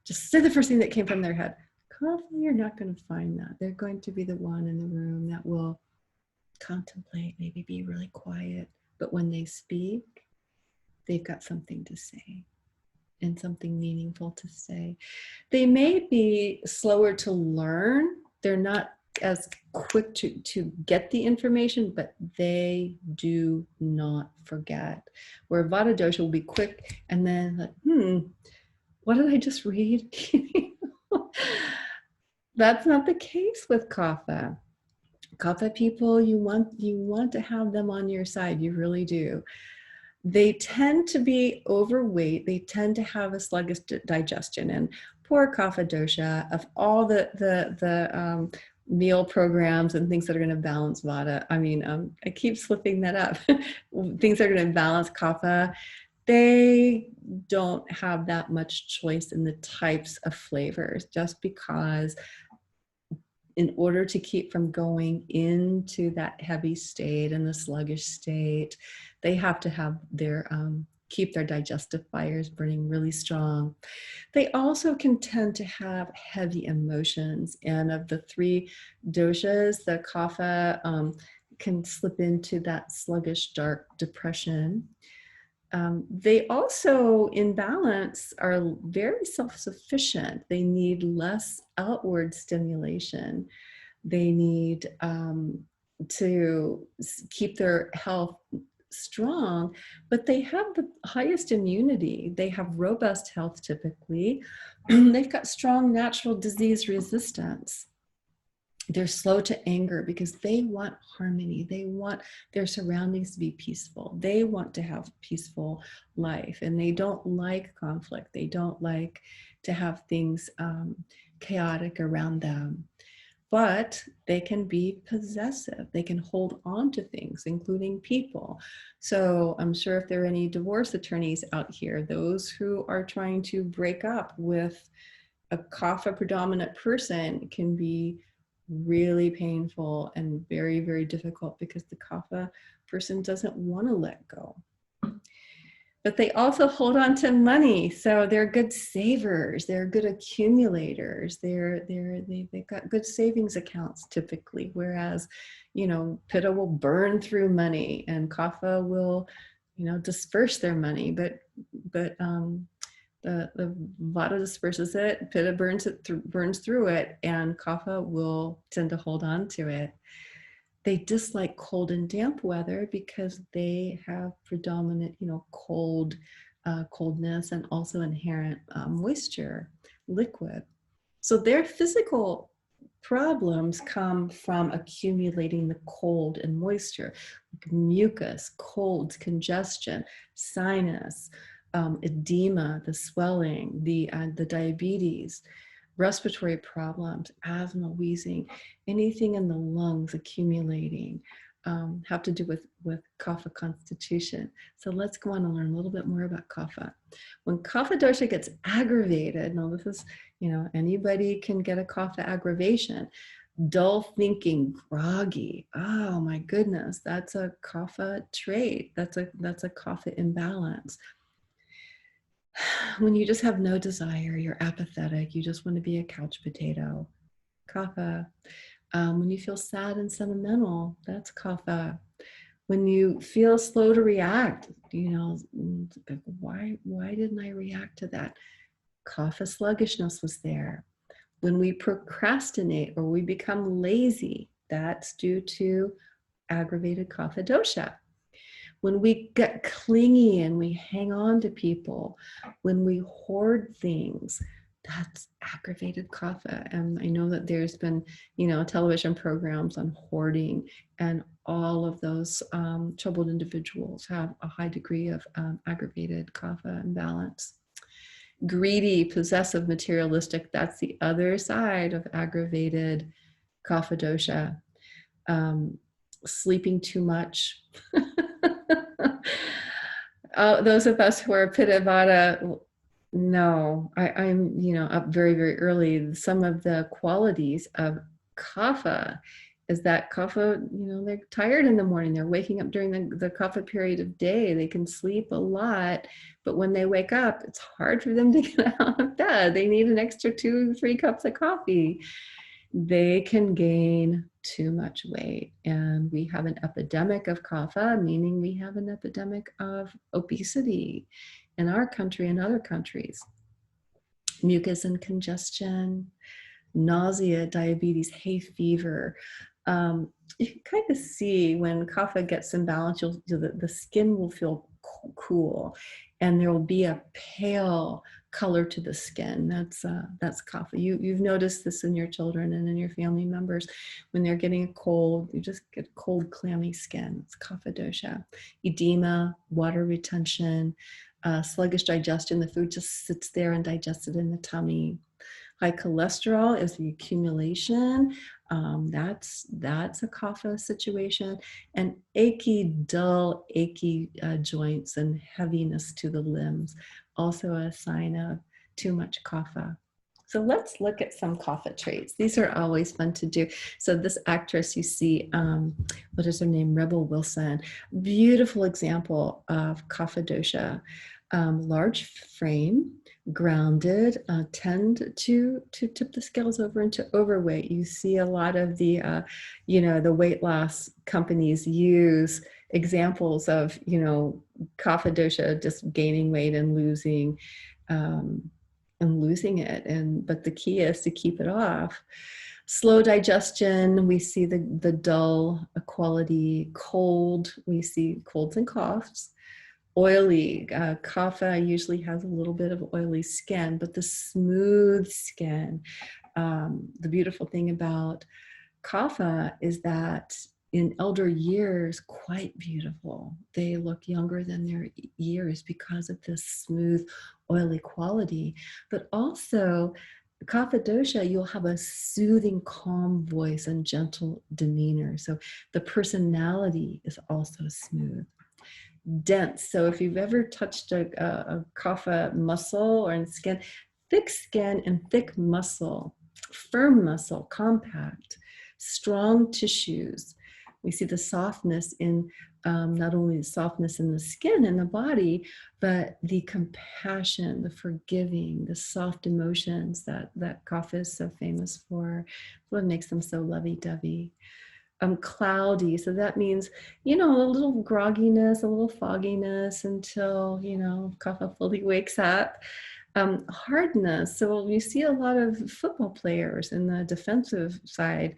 just say the first thing that came from their head. Kapha, you're not going to find that. They're going to be the one in the room that will contemplate, maybe be really quiet. But when they speak, they've got something to say and something meaningful to say. They may be slower to learn. They're not as quick to get the information, but they do not forget. Where vata dosha will be quick and then like, what did I just read? That's not the case with kapha. Kapha people, you want to have them on your side. You really do. They tend to be overweight. They tend to have a sluggish digestion, and poor kapha dosha, of all the meal programs and things that are going to balance vata. I mean, I keep slipping that up. Things that are going to balance kapha, they don't have that much choice in the types of flavors, just because in order to keep from going into that heavy state and the sluggish state, they have to have their keep their digestive fires burning really strong. They also can tend to have heavy emotions, and of the three doshas, the kapha can slip into that sluggish, dark depression. They also, in balance, are very self-sufficient. They need less outward stimulation. They need to keep their health strong, but they have the highest immunity. They have robust health typically. They've got strong natural disease resistance. They're slow to anger because they want harmony. They want their surroundings to be peaceful. They want to have a peaceful life, and they don't like conflict. They don't like to have things chaotic around them. But they can be possessive. They can hold on to things, including people. So I'm sure if there are any divorce attorneys out here, those who are trying to break up with a kapha predominant person, can be really painful and very, very difficult because the kapha person doesn't want to let go. But they also hold on to money, so they're good savers. They're good accumulators. They've got good savings accounts typically. Whereas, pitta will burn through money, and kapha will, disperse their money. But the vata disperses it, pitta burns through it, and kapha will tend to hold on to it. They dislike cold and damp weather because they have predominant, coldness, and also inherent moisture, liquid. So their physical problems come from accumulating the cold and moisture, like mucus, colds, congestion, sinus, edema, the swelling, the diabetes, respiratory problems, asthma, wheezing, anything in the lungs accumulating, have to do with kapha constitution. So let's go on and learn a little bit more about kapha. When kapha dosha gets aggravated, now this is, anybody can get a kapha aggravation. Dull thinking, groggy. Oh my goodness, that's a kapha trait. That's a kapha imbalance. When you just have no desire, you're apathetic, you just want to be a couch potato, kapha. When you feel sad and sentimental, that's kapha. When you feel slow to react, why didn't I react to that? Kapha sluggishness was there. When we procrastinate or we become lazy, that's due to aggravated kapha dosha. When we get clingy and we hang on to people, when we hoard things, that's aggravated kapha. And I know that there's been, television programs on hoarding, and all of those troubled individuals have a high degree of aggravated kapha imbalance. Greedy, possessive, materialistic, that's the other side of aggravated kapha dosha. Sleeping too much. Those of us who are pitta vata, no, I'm up very, very early. Some of the qualities of kapha is that kapha, they're tired in the morning. They're waking up during the kapha period of day. They can sleep a lot, but when they wake up, it's hard for them to get out of bed. They need an extra 2-3 cups of coffee. They can gain too much weight, and we have an epidemic of kapha, meaning we have an epidemic of obesity in our country and other countries. Mucus and congestion, nausea, diabetes, hay fever. You can kind of see when kapha gets imbalanced, the skin will feel cool, and there will be a pale color to the skin. That's kapha. You've noticed this in your children and in your family members. When they're getting a cold, you just get cold, clammy skin. It's kapha dosha. Edema, water retention, sluggish digestion. The food just sits there and digested in the tummy. High cholesterol is the accumulation. That's a kapha situation. And achy joints and heaviness to the limbs, also a sign of too much kapha. So let's look at some kapha traits. These are always fun to do. So this actress you see, what is her name? Rebel Wilson. Beautiful example of kapha dosha. Large frame, grounded, tend to tip the scales over into overweight. You see a lot of the, the weight loss companies use examples of, kapha dosha just gaining weight and losing it. But the key is to keep it off. Slow digestion, we see the dull quality. Cold, we see colds and coughs. Oily, kapha usually has a little bit of oily skin, but the smooth skin. The beautiful thing about kapha is that in elder years, quite beautiful. They look younger than their years because of this smooth, oily quality. But also, kapha dosha, you'll have a soothing, calm voice and gentle demeanor. So the personality is also smooth. Dense. So if you've ever touched a kapha muscle or in skin, thick skin and thick muscle, firm muscle, compact, strong tissues. We see the softness in not only the softness in the skin and the body, but the compassion, the forgiving, the soft emotions that kapha is so famous for. What makes them so lovey-dovey. Cloudy. So that means, a little grogginess, a little fogginess until, kapha fully wakes up. Hardness. So you see a lot of football players in the defensive side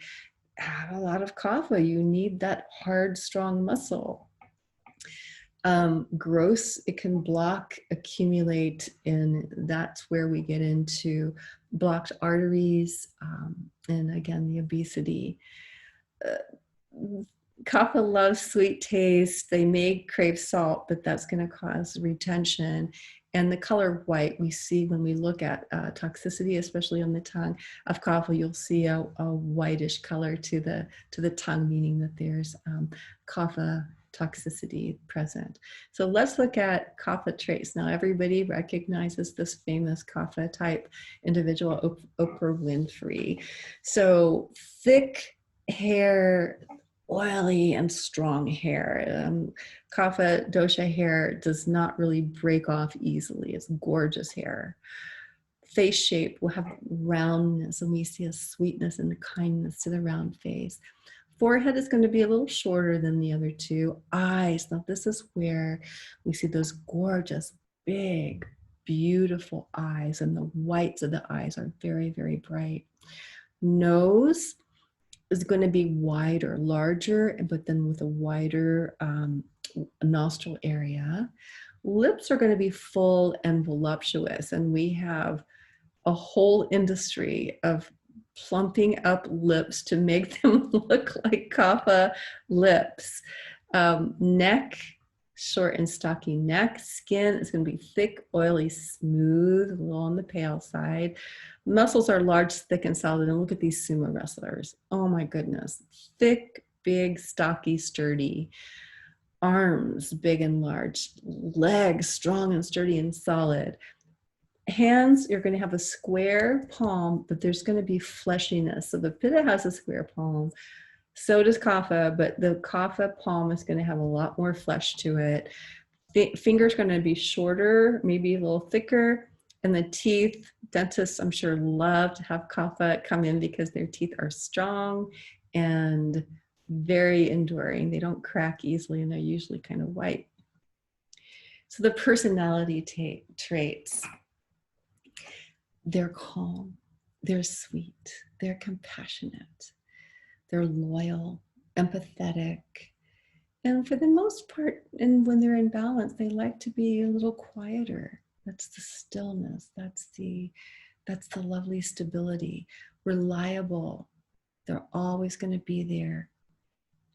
have a lot of kapha. You need that hard, strong muscle. Gross, it can block, accumulate, and that's where we get into blocked arteries, and again, the obesity. Kapha loves sweet taste. They may crave salt, but that's going to cause retention. And the color white we see when we look at toxicity, especially on the tongue of kapha, you'll see a whitish color to the tongue, meaning that there's kapha toxicity present. So let's look at kapha traits. Now, everybody recognizes this famous kapha type individual, Oprah Winfrey. So thick hair, oily and strong hair. Kapha dosha hair does not really break off easily. It's gorgeous hair. Face shape will have roundness, and we see a sweetness and a kindness to the round face. Forehead is going to be a little shorter than the other two. Eyes, now this is where we see those gorgeous, big, beautiful eyes, and the whites of the eyes are very, very bright. Nose is going to be wider, larger, but then with a wider nostril area. Lips are going to be full and voluptuous, and we have a whole industry of plumping up lips to make them look like kapha lips. Neck, short and stocky neck. Skin is going to be thick, oily, smooth, a little on the pale side. Muscles are large, thick, and solid. And look at these sumo wrestlers. Oh my goodness. Thick, big, stocky, sturdy. Arms, big and large. Legs, strong and sturdy and solid. Hands, you're going to have a square palm, but there's going to be fleshiness. So the pitta has a square palm. So does kapha, but the kapha palm is going to have a lot more flesh to it. Fingers going to be shorter, maybe a little thicker. And the teeth, dentists, I'm sure, love to have kapha come in because their teeth are strong and very enduring. They don't crack easily, and they're usually kind of white. So the personality traits, they're calm, they're sweet, they're compassionate, they're loyal, empathetic. And for the most part, and when they're in balance, they like to be a little quieter. That's the stillness. That's the lovely stability. Reliable. They're always going to be there.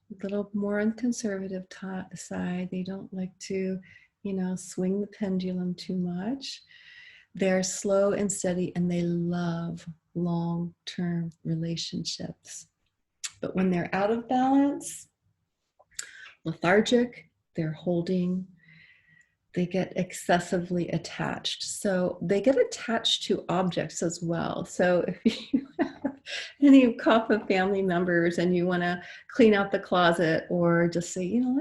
A little more on the conservative side. They don't like to, swing the pendulum too much. They're slow and steady, and they love long-term relationships. But when they're out of balance, lethargic, they're holding, they get excessively attached. So they get attached to objects as well. So if you have any Kapha family members and you want to clean out the closet, or just say, you know,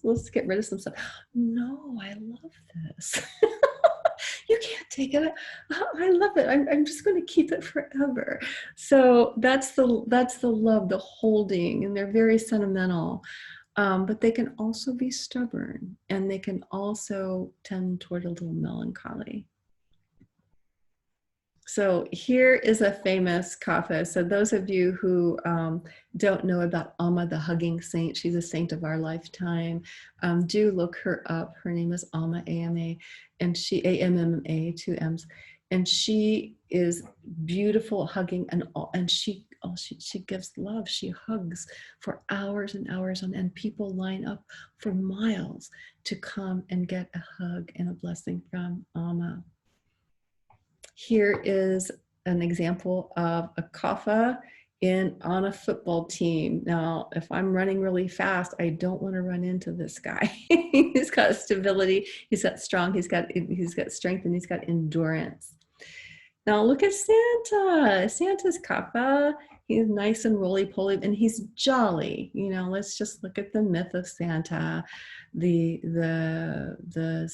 let's get rid of some stuff. No, I love this. You can't take it. Oh, I love it. I'm just going to keep it forever. So that's the love, the holding, and they're very sentimental. But they can also be stubborn, and they can also tend toward a little melancholy. So here is a famous kapha. So those of you who don't know about Amma, the hugging saint, she's a saint of our lifetime, do look her up. Her name is Amma, A-M-A, and she, A-M-M-A, two M's. And she is beautiful hugging, and she gives love. She hugs for hours and hours on end. People line up for miles to come and get a hug and a blessing from Amma. Here is an example of a kapha on a football team. Now, if I'm running really fast, I don't want to run into this guy. He's got stability, he's got strong, he's got strength, and he's got endurance. Now look at Santa. Santa's kapha. He's nice and roly-poly, and he's jolly. You know, let's just look at the myth of Santa, the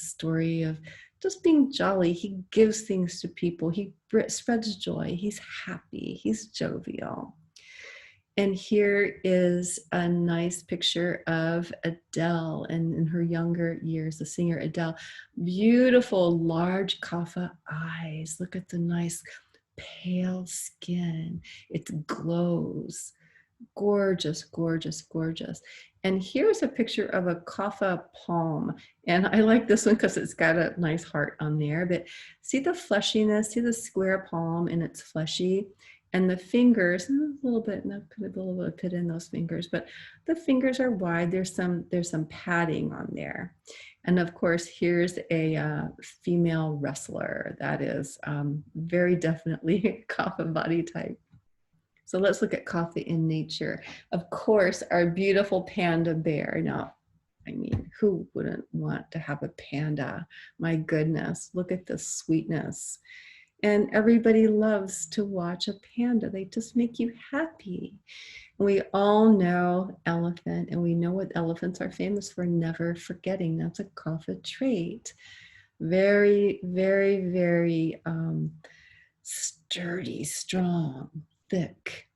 story of just being jolly. He gives things to people. He spreads joy. He's happy. He's jovial. And here is a nice picture of Adele and in her younger years, the singer Adele. Beautiful, large kapha eyes. Look at the nice pale skin. It glows. Gorgeous, gorgeous, gorgeous. And here's a picture of a kapha palm. And I like this one because it's got a nice heart on there. But see the fleshiness, see the square palm, and it's fleshy. And the fingers, a little bit, and could have a little bit of pit in those fingers, but the fingers are wide. There's some padding on there. And of course, here's a female wrestler that is very definitely a kapha body type. So let's look at kapha in nature. Of course, our beautiful panda bear. Now, I mean, who wouldn't want to have a panda? My goodness, look at the sweetness. And everybody loves to watch a panda. They just make you happy. And we all know elephant, and we know what elephants are famous for: never forgetting. That's a kapha trait. Very, very, very sturdy, strong, thick.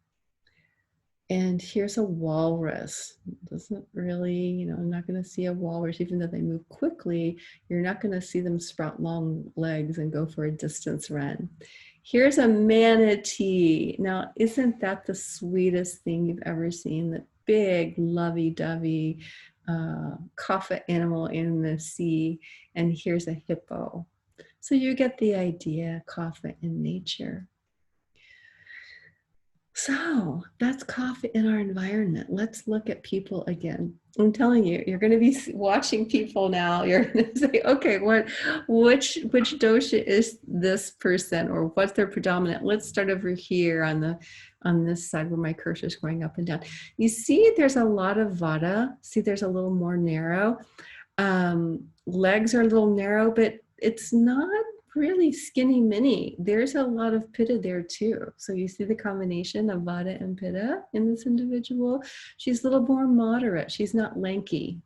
And here's a walrus. Doesn't really, you know, I'm not going to see a walrus, even though they move quickly. You're not going to see them sprout long legs and go for a distance run. Here's a manatee. Now, isn't that the sweetest thing you've ever seen? That big, lovey-dovey kapha animal in the sea. And here's a hippo. So you get the idea, kapha in nature. So that's kapha in our environment. Let's look at people again. I'm telling you, you're going to be watching people now. You're going to say, okay, which dosha is this person, or what's their predominant? Let's start over here on this side where my cursor is going up and down. You see, there's a lot of vata. See, there's a little more narrow. Legs are a little narrow, but it's not really skinny mini. There's a lot of pitta there too. So you see the combination of vata and pitta in this individual. She's a little more moderate. She's not lanky,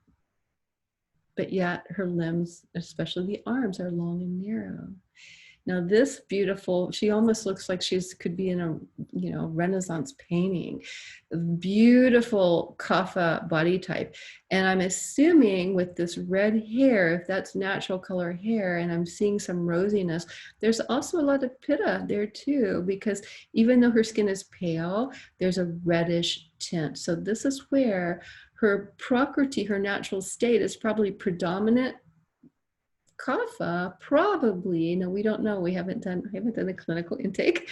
but yet her limbs, especially the arms, are long and narrow. Now this beautiful, she almost looks like could be in a, you know, Renaissance painting. Beautiful kapha body type. And I'm assuming with this red hair, if that's natural color hair, and I'm seeing some rosiness, there's also a lot of pitta there too, because even though her skin is pale, there's a reddish tint. So this is where her prakriti, her natural state, is probably predominant kapha, probably. No, we don't know. I haven't done a clinical intake.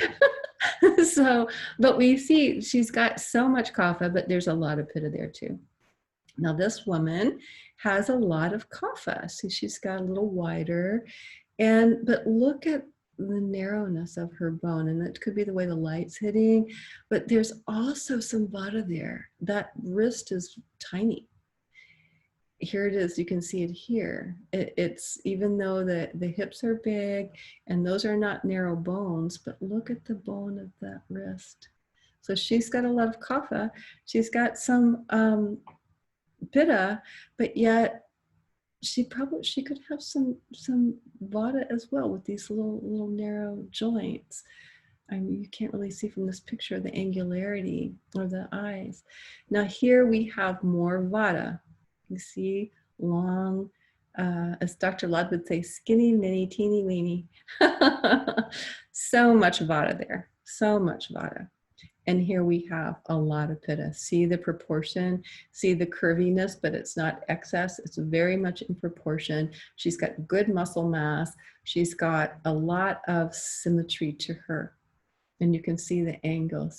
So, but we see she's got so much kapha, but there's a lot of pitta there too. Now this woman has a lot of kapha. So she's got a little wider, But look at the narrowness of her bone, and it could be the way the light's hitting, but there's also some vata there. That wrist is tiny. Here it is, you can see it here. It's even though the hips are big and those are not narrow bones, but look at the bone of that wrist. So she's got a lot of kapha. She's got some pitta, but yet she could have some vata as well with these little narrow joints. I mean, you can't really see from this picture the angularity of the eyes. Now here we have more vata. You see long, as Dr. Ladd would say, skinny, mini, teeny, weeny. So much vata there, so much vata. And here we have a lot of pitta. See the proportion, see the curviness, but it's not excess. It's very much in proportion. She's got good muscle mass. She's got a lot of symmetry to her. And you can see the angle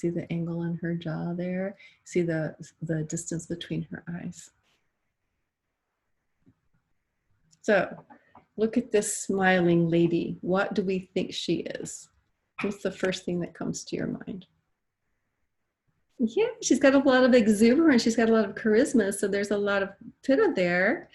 in her jaw there. See the distance between her eyes. So look at this smiling lady. What do we think she is? What's the first thing that comes to your mind? Yeah, she's got a lot of exuberance. She's got a lot of charisma. So there's a lot of pitta there.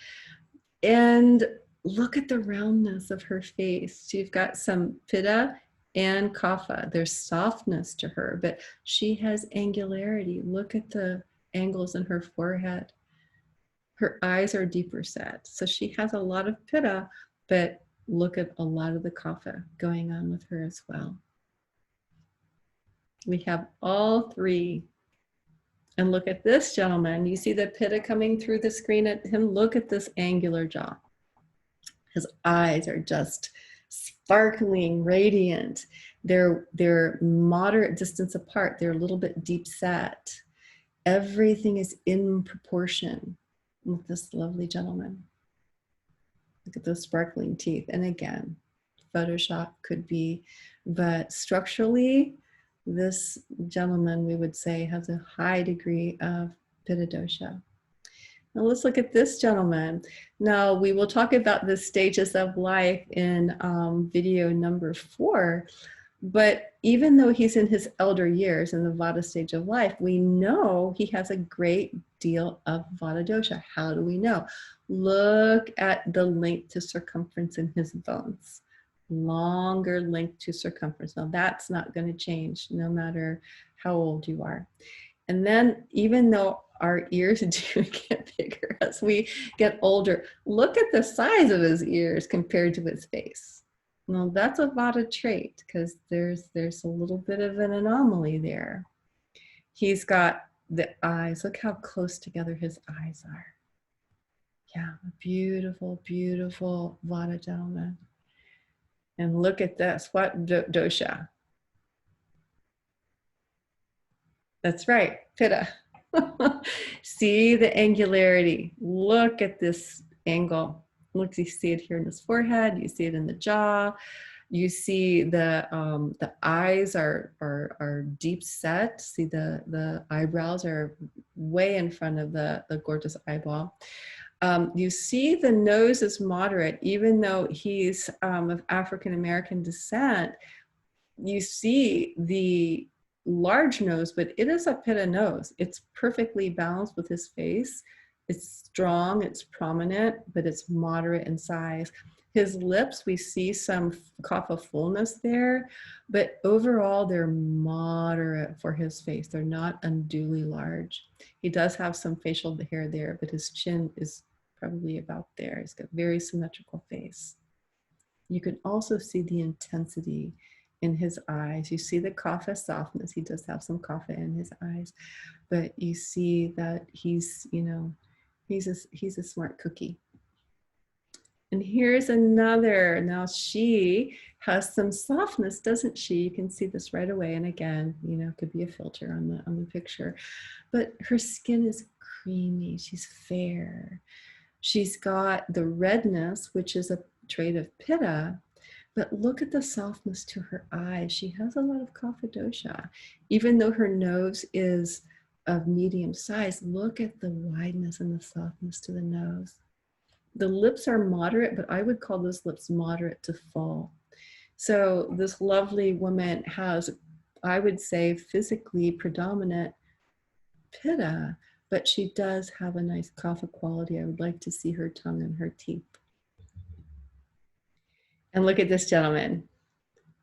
And look at the roundness of her face. She's got some pitta and kapha. There's softness to her, but she has angularity. Look at the angles in her forehead. Her eyes are deeper set. So she has a lot of pitta, but look at a lot of the kapha going on with her as well. We have all three. And look at this gentleman. You see the pitta coming through the screen at him? Look at this angular jaw. His eyes are just sparkling, radiant. They're moderate distance apart. They're a little bit deep set. Everything is in proportion with this lovely gentleman. Look at those sparkling teeth. And again, Photoshop could be, but structurally, this gentleman, we would say, has a high degree of pitta dosha. Now let's look at this gentleman. Now we will talk about the stages of life in video number 4, but even though he's in his elder years in the vata stage of life, we know he has a great deal of vata dosha. How do we know? Look at the length to circumference in his bones. Longer length to circumference. Now that's not going to change no matter how old you are. And then even though our ears do get bigger as we get older, look at the size of his ears compared to his face. Now that's a vata trait because there's a little bit of an anomaly there. He's got the eyes. Look how close together his eyes are. Yeah, beautiful, beautiful vata gentleman. And look at this. What dosha? That's right, pitta. See the angularity. Look at this angle. Look, you see it here in his forehead. You see it in the jaw. You see the eyes are deep set. See the eyebrows are way in front of the gorgeous eyeball. You see the nose is moderate, even though he's of African-American descent. You see the large nose, but it is a pitta nose. It's perfectly balanced with his face. It's strong, it's prominent, but it's moderate in size. His lips, we see some kapha fullness there, but overall they're moderate for his face. They're not unduly large. He does have some facial hair there, but his chin is probably about there. He's got a very symmetrical face. You can also see the intensity in his eyes. You see the kapha softness. He does have some kapha in his eyes, but you see that he's, you know, he's a smart cookie. And here's another. Now she has some softness, doesn't she? You can see this right away. And again, you know, it could be a filter on the picture, but her skin is creamy. She's fair. She's got the redness, which is a trait of pitta, but look at the softness to her eyes. She has a lot of kapha dosha. Even though her nose is of medium size, look at the wideness and the softness to the nose. The lips are moderate, but I would call those lips moderate to full. So this lovely woman has, I would say, physically predominant pitta, but she does have a nice kapha quality. I would like to see her tongue and her teeth. And look at this gentleman.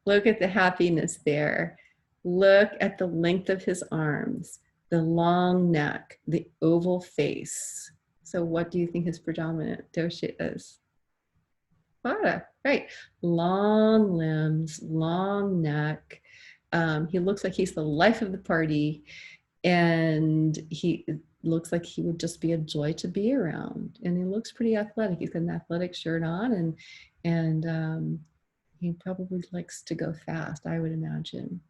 Look at the happiness there. Look at the length of his arms, the long neck, the oval face. So what do you think his predominant dosha is? Vata, right. Long limbs, long neck. He looks like he's the life of the party, and he looks like he would just be a joy to be around. And he looks pretty athletic. He's got an athletic shirt on, and he probably likes to go fast, I would imagine.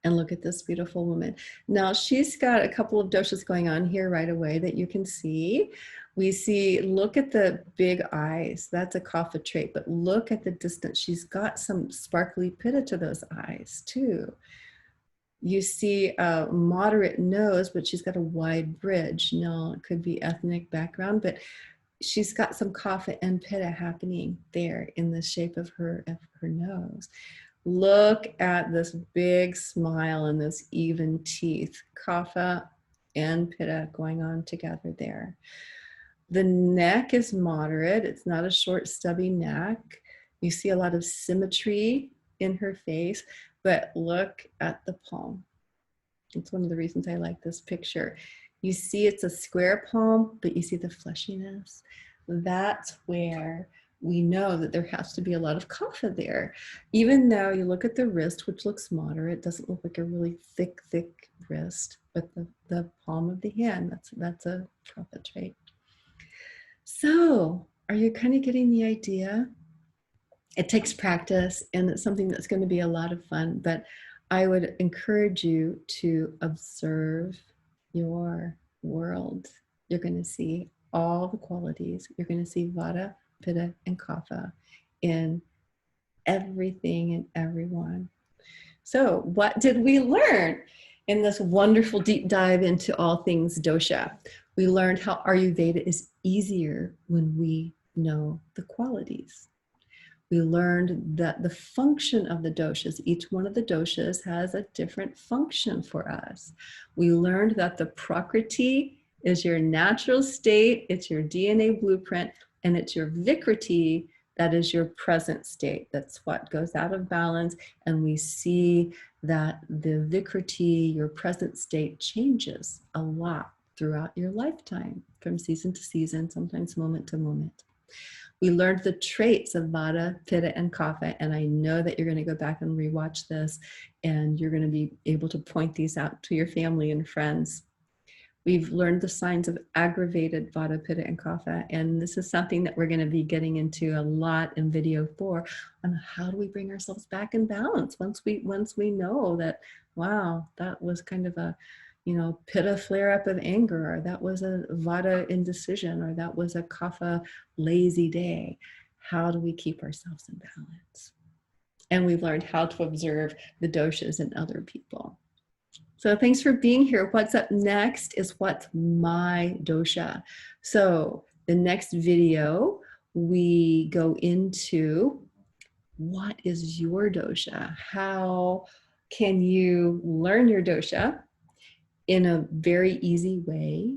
And look at this beautiful woman. Now she's got a couple of doshas going on here right away that you can see. We see, look at the big eyes. That's a kapha trait, but look at the distance. She's got some sparkly pitta to those eyes too. You see a moderate nose, but she's got a wide bridge. Now it could be ethnic background, but she's got some kapha and pitta happening there in the shape of her nose. Look at this big smile and those even teeth, kapha and pitta going on together there. The neck is moderate. It's not a short, stubby neck. You see a lot of symmetry in her face, but look at the palm. It's one of the reasons I like this picture. You see it's a square palm, but you see the fleshiness. That's where we know that there has to be a lot of kapha there. Even though you look at the wrist, which looks moderate, doesn't look like a really thick wrist, but the palm of the hand, that's a kapha trait. So are you kind of getting the idea? It takes practice, and it's something that's going to be a lot of fun, but I would encourage you to observe your world. You're going to see all the qualities. You're going to see vata, pitta, and kapha in everything and everyone. So what did we learn in this wonderful deep dive into all things dosha? We learned how Ayurveda is easier when we know the qualities. We learned that the function of the doshas, each one of the doshas has a different function for us. We learned that the prakriti is your natural state, it's your DNA blueprint, and it's your vikriti that is your present state. That's what goes out of balance, and we see that the vikriti, your present state, changes a lot throughout your lifetime, from season to season, sometimes moment to moment. We learned the traits of vata, pitta, and kapha, and I know that you're going to go back and rewatch this, and you're going to be able to point these out to your family and friends. We've learned the signs of aggravated vata, pitta, and kapha, and this is something that we're going to be getting into a lot in video 4 on how do we bring ourselves back in balance once we know that, wow, that was kind of a pitta flare up of anger, or that was a vata indecision, or that was a kapha lazy day. How do we keep ourselves in balance? And we've learned how to observe the doshas in other people. So thanks for being here. What's up next is what's my dosha. So the next video, we go into what is your dosha? How can you learn your dosha in a very easy way?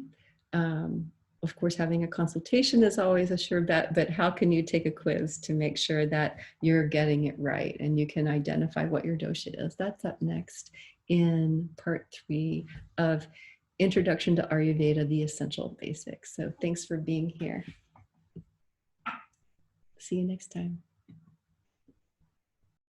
Of course, having a consultation is always a sure bet, but how can you take a quiz to make sure that you're getting it right and you can identify what your dosha is? That's up next in part 3 of Introduction to Ayurveda, the Essential Basics. So thanks for being here. See you next time.